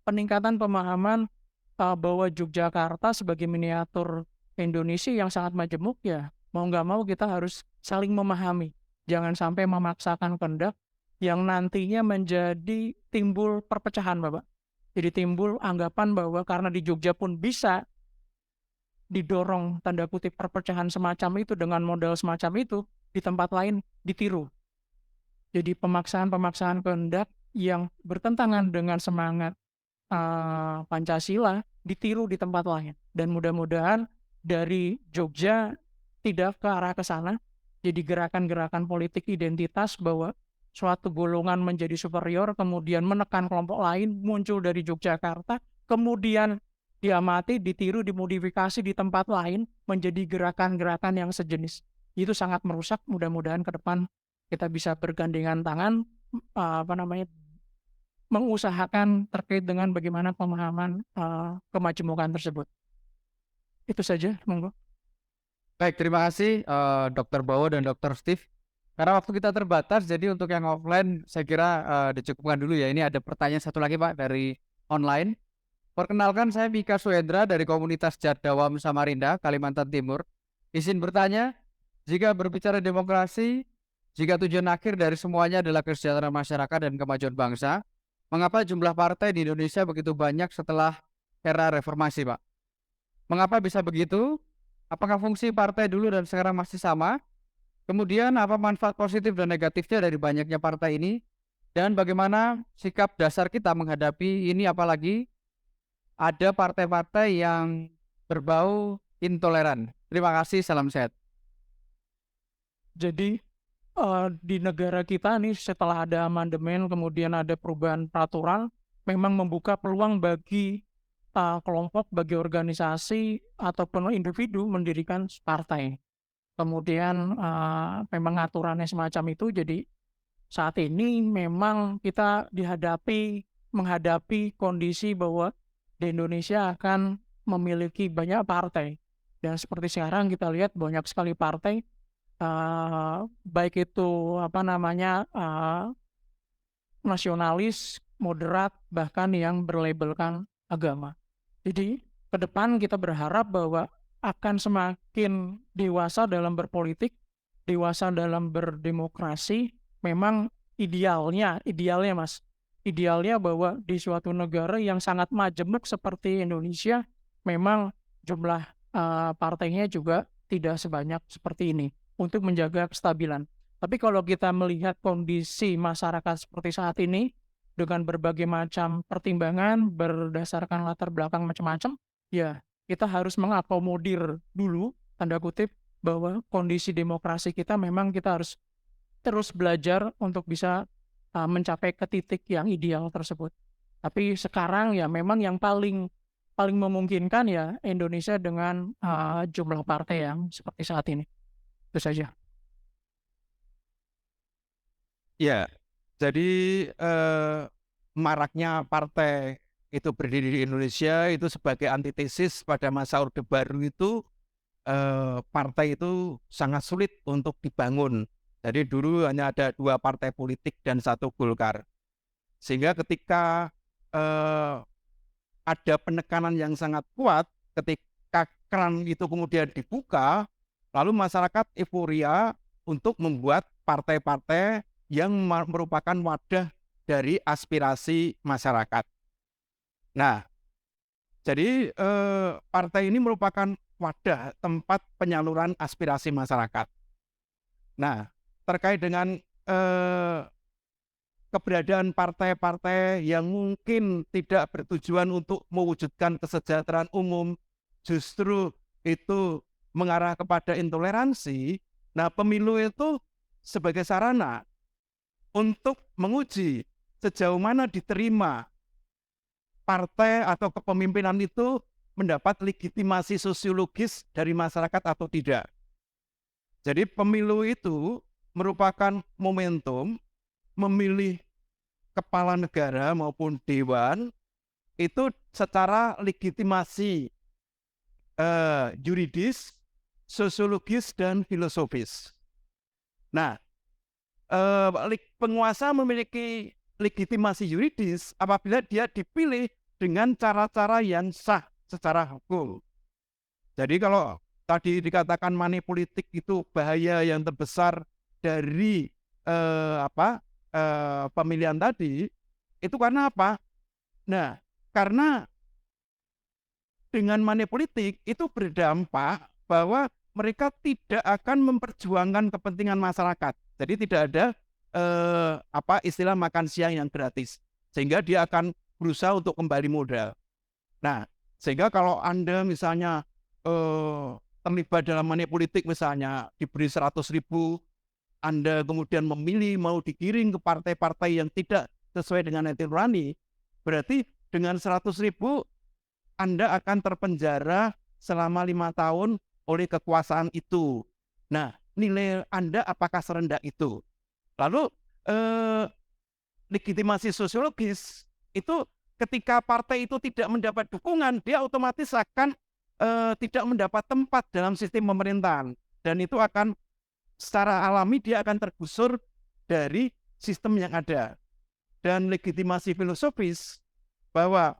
E: peningkatan pemahaman bahwa Yogyakarta sebagai miniatur Indonesia yang sangat majemuk ya, mau nggak mau kita harus saling memahami. Jangan sampai memaksakan kehendak yang nantinya menjadi timbul perpecahan Bapak. Jadi timbul anggapan bahwa karena di Jogja pun bisa didorong tanda kutip perpecahan semacam itu dengan modal semacam itu, di tempat lain ditiru. Jadi pemaksaan-pemaksaan kehendak yang bertentangan dengan semangat Pancasila ditiru di tempat lain. Dan mudah-mudahan dari Jogja tidak ke arah ke sana. Jadi gerakan-gerakan politik identitas bahwa suatu golongan menjadi superior, kemudian menekan kelompok lain muncul dari Yogyakarta, kemudian diamati, ditiru, dimodifikasi di tempat lain menjadi gerakan-gerakan yang sejenis. Itu sangat merusak. Mudah-mudahan ke depan kita bisa bergandengan tangan mengusahakan terkait dengan bagaimana pemahaman kemajemukan tersebut. Itu saja, monggo.
A: Baik, terima kasih Dr. Bowo dan Dr. Steve. Karena waktu kita terbatas, jadi untuk yang offline saya kira dicukupkan dulu ya. Ini ada pertanyaan satu lagi Pak dari online. Perkenalkan, saya Mika Suendra dari komunitas Jadawam Samarinda, Kalimantan Timur. Izin bertanya, jika berbicara demokrasi, jika tujuan akhir dari semuanya adalah kesejahteraan masyarakat dan kemajuan bangsa, Mengapa jumlah partai di Indonesia begitu banyak setelah era reformasi, Pak? Mengapa bisa begitu? Apakah fungsi partai dulu dan sekarang masih sama? Kemudian apa manfaat positif dan negatifnya dari banyaknya partai ini? Dan bagaimana sikap dasar kita menghadapi ini, apalagi ada partai-partai yang berbau intoleran. Terima kasih, salam sehat.
E: Jadi di negara kita nih setelah ada amandemen kemudian ada perubahan peraturan memang membuka peluang bagi kelompok, bagi organisasi ataupun individu mendirikan partai. Kemudian memang aturannya semacam itu, jadi saat ini memang kita menghadapi kondisi bahwa di Indonesia akan memiliki banyak partai. Dan seperti sekarang kita lihat banyak sekali partai, baik itu nasionalis, moderat, bahkan yang berlabelkan agama. Jadi ke depan kita berharap bahwa akan semakin dewasa dalam berpolitik, dewasa dalam berdemokrasi. Memang idealnya Mas, idealnya bahwa di suatu negara yang sangat majemuk seperti Indonesia, memang jumlah partainya juga tidak sebanyak seperti ini untuk menjaga kestabilan. Tapi kalau kita melihat kondisi masyarakat seperti saat ini dengan berbagai macam pertimbangan berdasarkan latar belakang macam-macam, ya kita harus mengakomodir dulu, tanda kutip, bahwa kondisi demokrasi kita memang kita harus terus belajar untuk bisa mencapai ke titik yang ideal tersebut. Tapi sekarang ya memang yang paling memungkinkan ya Indonesia dengan jumlah partai yang seperti saat ini. Itu saja.
D: Ya, jadi maraknya partai itu berdiri di Indonesia itu sebagai antitesis pada masa Orde Baru itu, partai itu sangat sulit untuk dibangun. Jadi dulu hanya ada 2 partai politik dan 1 Golkar. Sehingga ketika ada penekanan yang sangat kuat, ketika keran itu kemudian dibuka, lalu masyarakat euforia untuk membuat partai-partai yang merupakan wadah dari aspirasi masyarakat. Nah, jadi partai ini merupakan wadah tempat penyaluran aspirasi masyarakat. Nah, terkait dengan keberadaan partai-partai yang mungkin tidak bertujuan untuk mewujudkan kesejahteraan umum, justru itu mengarah kepada intoleransi. Nah, pemilu itu sebagai sarana untuk menguji sejauh mana diterima partai atau kepemimpinan itu mendapat legitimasi sosiologis dari masyarakat atau tidak. Jadi pemilu itu merupakan momentum memilih kepala negara maupun dewan itu secara legitimasi yuridis, sosiologis, dan filosofis. Nah, penguasa memiliki legitimasi yuridis apabila dia dipilih dengan cara-cara yang sah secara hukum. Jadi kalau tadi dikatakan money politik itu bahaya yang terbesar dari pemilihan tadi, itu karena apa? Nah, karena dengan money politik itu berdampak bahwa mereka tidak akan memperjuangkan kepentingan masyarakat. Jadi tidak ada istilah makan siang yang gratis, sehingga dia akan berusaha untuk kembali modal. Nah, sehingga kalau Anda misalnya terlibat dalam money politik, misalnya diberi 100.000, Anda kemudian memilih mau digiring ke partai-partai yang tidak sesuai dengan hati nurani, berarti dengan 100.000 Anda akan terpenjara selama 5 tahun oleh kekuasaan itu. Nah, nilai Anda apakah serendah itu? Lalu legitimasi sosiologis itu ketika partai itu tidak mendapat dukungan, dia otomatis akan tidak mendapat tempat dalam sistem pemerintahan, dan itu akan secara alami dia akan tergusur dari sistem yang ada. Dan legitimasi filosofis bahwa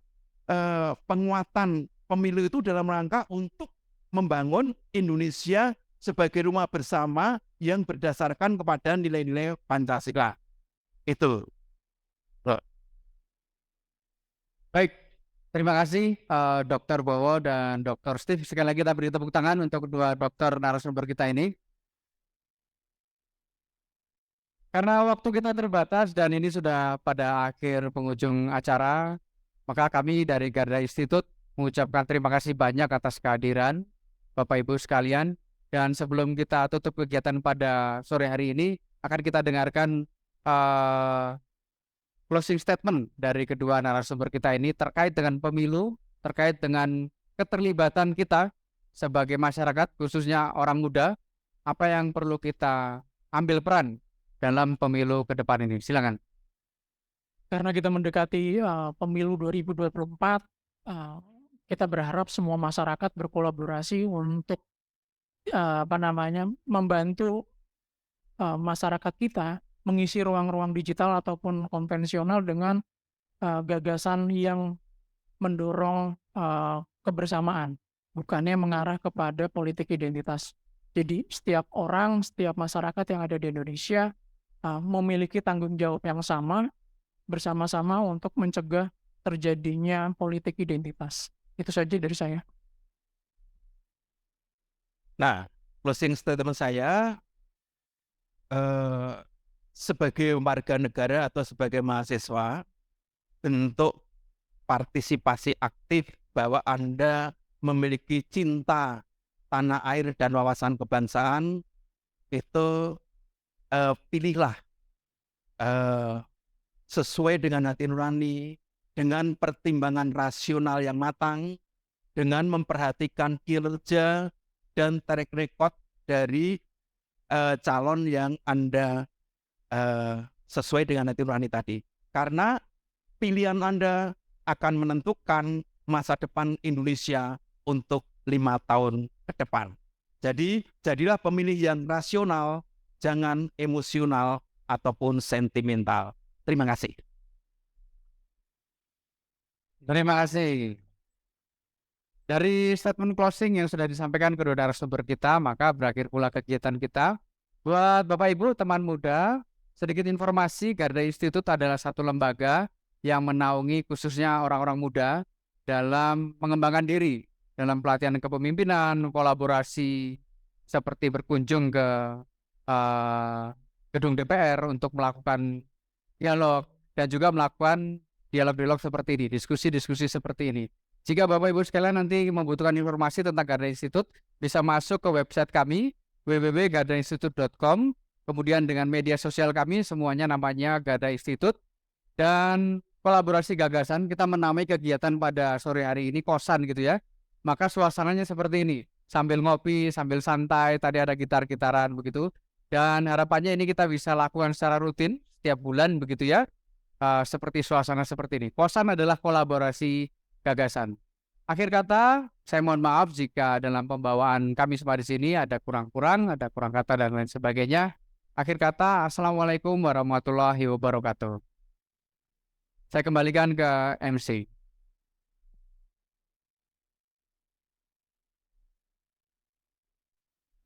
D: penguatan pemilu itu dalam rangka untuk membangun Indonesia sebagai rumah bersama yang berdasarkan kepada nilai-nilai Pancasila. Itu.
A: Baik, terima kasih Dr. Bowo dan Dr. Steve. Sekali lagi kita beri tepuk tangan untuk kedua dokter narasumber kita ini. Karena waktu kita terbatas dan ini sudah pada akhir penghujung acara, maka kami dari Garda Institute mengucapkan terima kasih banyak atas kehadiran Bapak Ibu sekalian. Dan sebelum kita tutup kegiatan pada sore hari ini, akan kita dengarkan closing statement dari kedua narasumber kita ini terkait dengan pemilu, terkait dengan keterlibatan kita sebagai masyarakat, khususnya orang muda, apa yang perlu kita ambil peran dalam pemilu ke depan ini. Silakan.
E: Karena kita mendekati pemilu 2024, kita berharap semua masyarakat berkolaborasi untuk membantu masyarakat kita mengisi ruang-ruang digital ataupun konvensional dengan gagasan yang mendorong kebersamaan, bukannya mengarah kepada politik identitas. Jadi setiap orang, setiap masyarakat yang ada di Indonesia memiliki tanggung jawab yang sama bersama-sama untuk mencegah terjadinya politik identitas. Itu saja dari saya.
D: Nah, closing statement saya sebagai warga negara atau sebagai mahasiswa, bentuk partisipasi aktif bahwa Anda memiliki cinta tanah air dan wawasan kebangsaan, itu pilihlah sesuai dengan hati nurani, dengan pertimbangan rasional yang matang, dengan memperhatikan kinerja dan track record dari calon yang Anda sesuai dengan hati nurani tadi. Karena pilihan Anda akan menentukan masa depan Indonesia untuk 5 tahun ke depan. Jadi, jadilah pemilih yang rasional, jangan emosional ataupun sentimental. Terima kasih.
A: Terima kasih. Dari statement closing yang sudah disampaikan kedua narasumber kita, maka berakhir pula kegiatan kita. Buat Bapak Ibu, teman muda, sedikit informasi, Garda Institute adalah satu lembaga yang menaungi khususnya orang-orang muda dalam mengembangkan diri, dalam pelatihan kepemimpinan, kolaborasi, seperti berkunjung ke gedung DPR untuk melakukan dialog, dan juga melakukan dialog-dialog seperti ini, diskusi-diskusi seperti ini. Jika Bapak Ibu sekalian nanti membutuhkan informasi tentang Garda Institute, bisa masuk ke website kami www.gardainstitute.com. Kemudian dengan media sosial kami semuanya namanya Garda Institute. Dan kolaborasi gagasan, kita menamai kegiatan pada sore hari ini kosan gitu ya. Maka suasananya seperti ini, sambil ngopi, sambil santai, tadi ada gitar-gitaran begitu. Dan harapannya ini kita bisa lakukan secara rutin setiap bulan begitu ya. Seperti suasana seperti ini. Kosan adalah kolaborasi gagasan. Akhir kata, saya mohon maaf jika dalam pembawaan kami semua di sini ada kurang-kurang, ada kurang kata dan lain sebagainya. Akhir kata, Assalamualaikum warahmatullahi wabarakatuh. Saya kembalikan ke MC.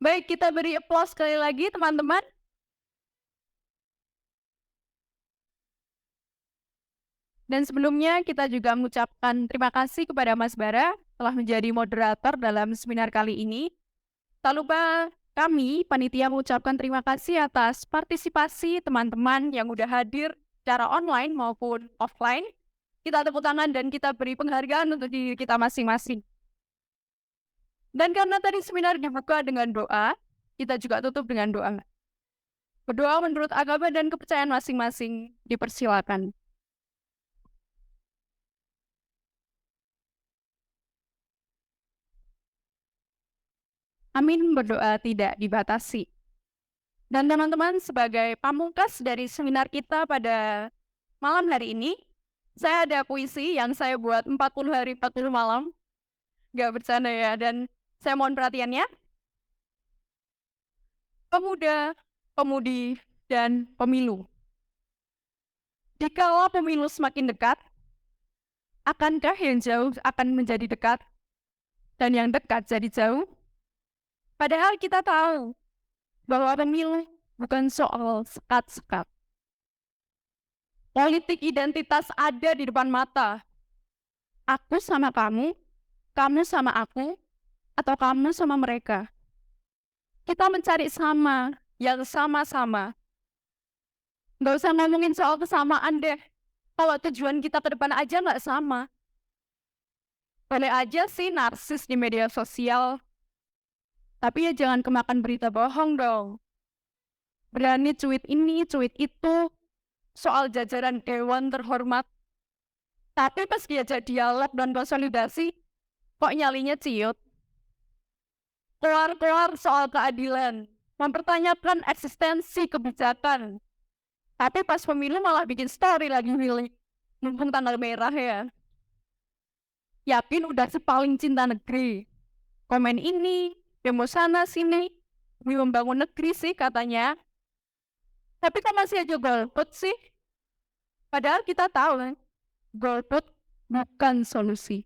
H: Baik, kita beri applause sekali lagi teman-teman. Dan sebelumnya kita juga mengucapkan terima kasih kepada Mas Bara telah menjadi moderator dalam seminar kali ini. Tak lupa kami, panitia, mengucapkan terima kasih atas partisipasi teman-teman yang udah hadir secara online maupun offline. Kita tepuk tangan dan kita beri penghargaan untuk diri kita masing-masing. Dan karena tadi seminar dibuka dengan doa, kita juga tutup dengan doa. Berdoa menurut agama dan kepercayaan masing-masing, dipersilakan. Amin, berdoa tidak dibatasi. Dan teman-teman, sebagai pamungkas dari seminar kita pada malam hari ini, saya ada puisi yang saya buat 40 hari 40 malam. Gak bercanda ya, dan saya mohon perhatiannya. Pemuda, pemudi, dan pemilu. Jikalau pemilu semakin dekat, akankah yang jauh akan menjadi dekat, dan yang dekat jadi jauh? Padahal kita tahu bahwa pemilu bukan soal sekat-sekat. Politik identitas ada di depan mata, Aku sama kamu sama aku, atau kamu sama mereka. Kita mencari sama, yang sama-sama. Nggak usah ngomongin soal kesamaan deh. Kalau tujuan kita ke depan aja nggak sama. Boleh aja sih narsis di media sosial, tapi ya jangan kemakan berita bohong dong. Berani cuit ini, cuit itu, soal jajaran dewan terhormat. Tapi pas diajak dialog dan konsolidasi, kok nyalinya ciut. Keluar-keluar soal keadilan, mempertanyakan eksistensi kebijakan. Tapi pas pemilu malah bikin story lagi milih. Mumpung tanggal merah ya. Yakin udah sepaling cinta negeri. Komen ini, demo sana sini, demi membangun negeri sih katanya. Tapi kok masih aja golput sih? Padahal kita tahu kan, golput bukan solusi.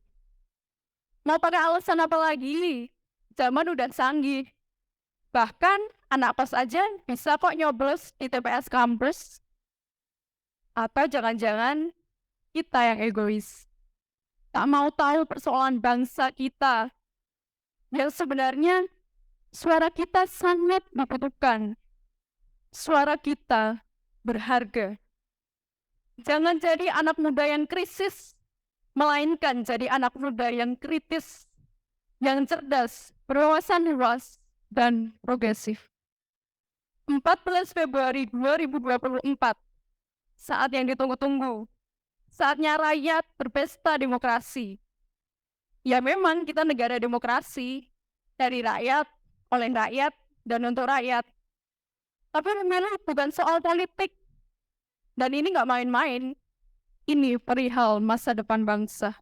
H: Mau pakai alasan apa lagi? Zaman udah canggih. Bahkan anak kos aja bisa kok nyoblos di TPS kampus. Atau jangan-jangan kita yang egois. Tak mau tahu persoalan bangsa kita. Yang sebenarnya suara kita sangat dibutuhkan. Suara kita berharga. Jangan jadi anak muda yang krisis, melainkan jadi anak muda yang kritis, yang cerdas, berwawasan luas, dan progresif. 14 Februari 2024, saat yang ditunggu-tunggu. Saatnya rakyat berpesta demokrasi. Ya memang kita negara demokrasi, dari rakyat, oleh rakyat, dan untuk rakyat. Tapi pemilu bukan soal politik. Dan ini nggak main-main. Ini perihal masa depan bangsa.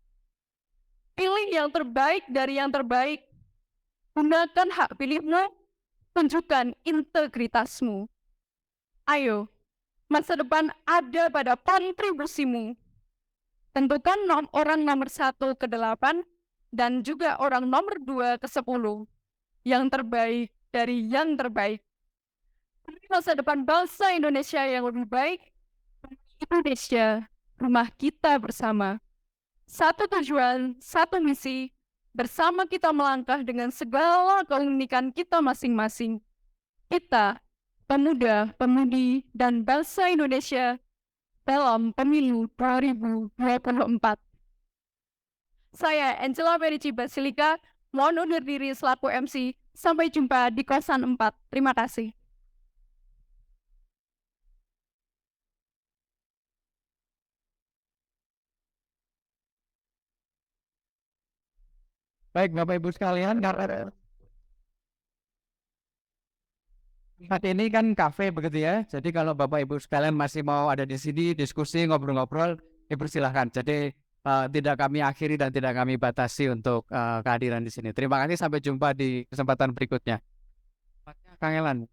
H: Pilih yang terbaik dari yang terbaik. Gunakan hak pilihmu, tunjukkan integritasmu. Ayo, masa depan ada pada kontribusimu. Tentukan orang nomor 1 ke 8 dan juga orang nomor 2 ke 10. Yang terbaik dari yang terbaik. Masa depan bangsa Indonesia yang lebih baik. Indonesia, rumah kita bersama. Satu tujuan, satu misi. Bersama kita melangkah dengan segala keunikan kita masing-masing. Kita, pemuda, pemudi, dan bangsa Indonesia dalam pemilu 2024. Saya Angela Merici Basilika, mohon undur diri selaku MC. Sampai jumpa di kosan 4. Terima kasih.
A: Baik Bapak Ibu sekalian, karena tempat ini kan kafe begitu ya. Jadi kalau Bapak Ibu sekalian masih mau ada di sini diskusi ngobrol-ngobrol, dipersilahkan. Jadi tidak kami akhiri dan tidak kami batasi untuk kehadiran di sini. Terima kasih, sampai jumpa di kesempatan berikutnya. Kang Elan.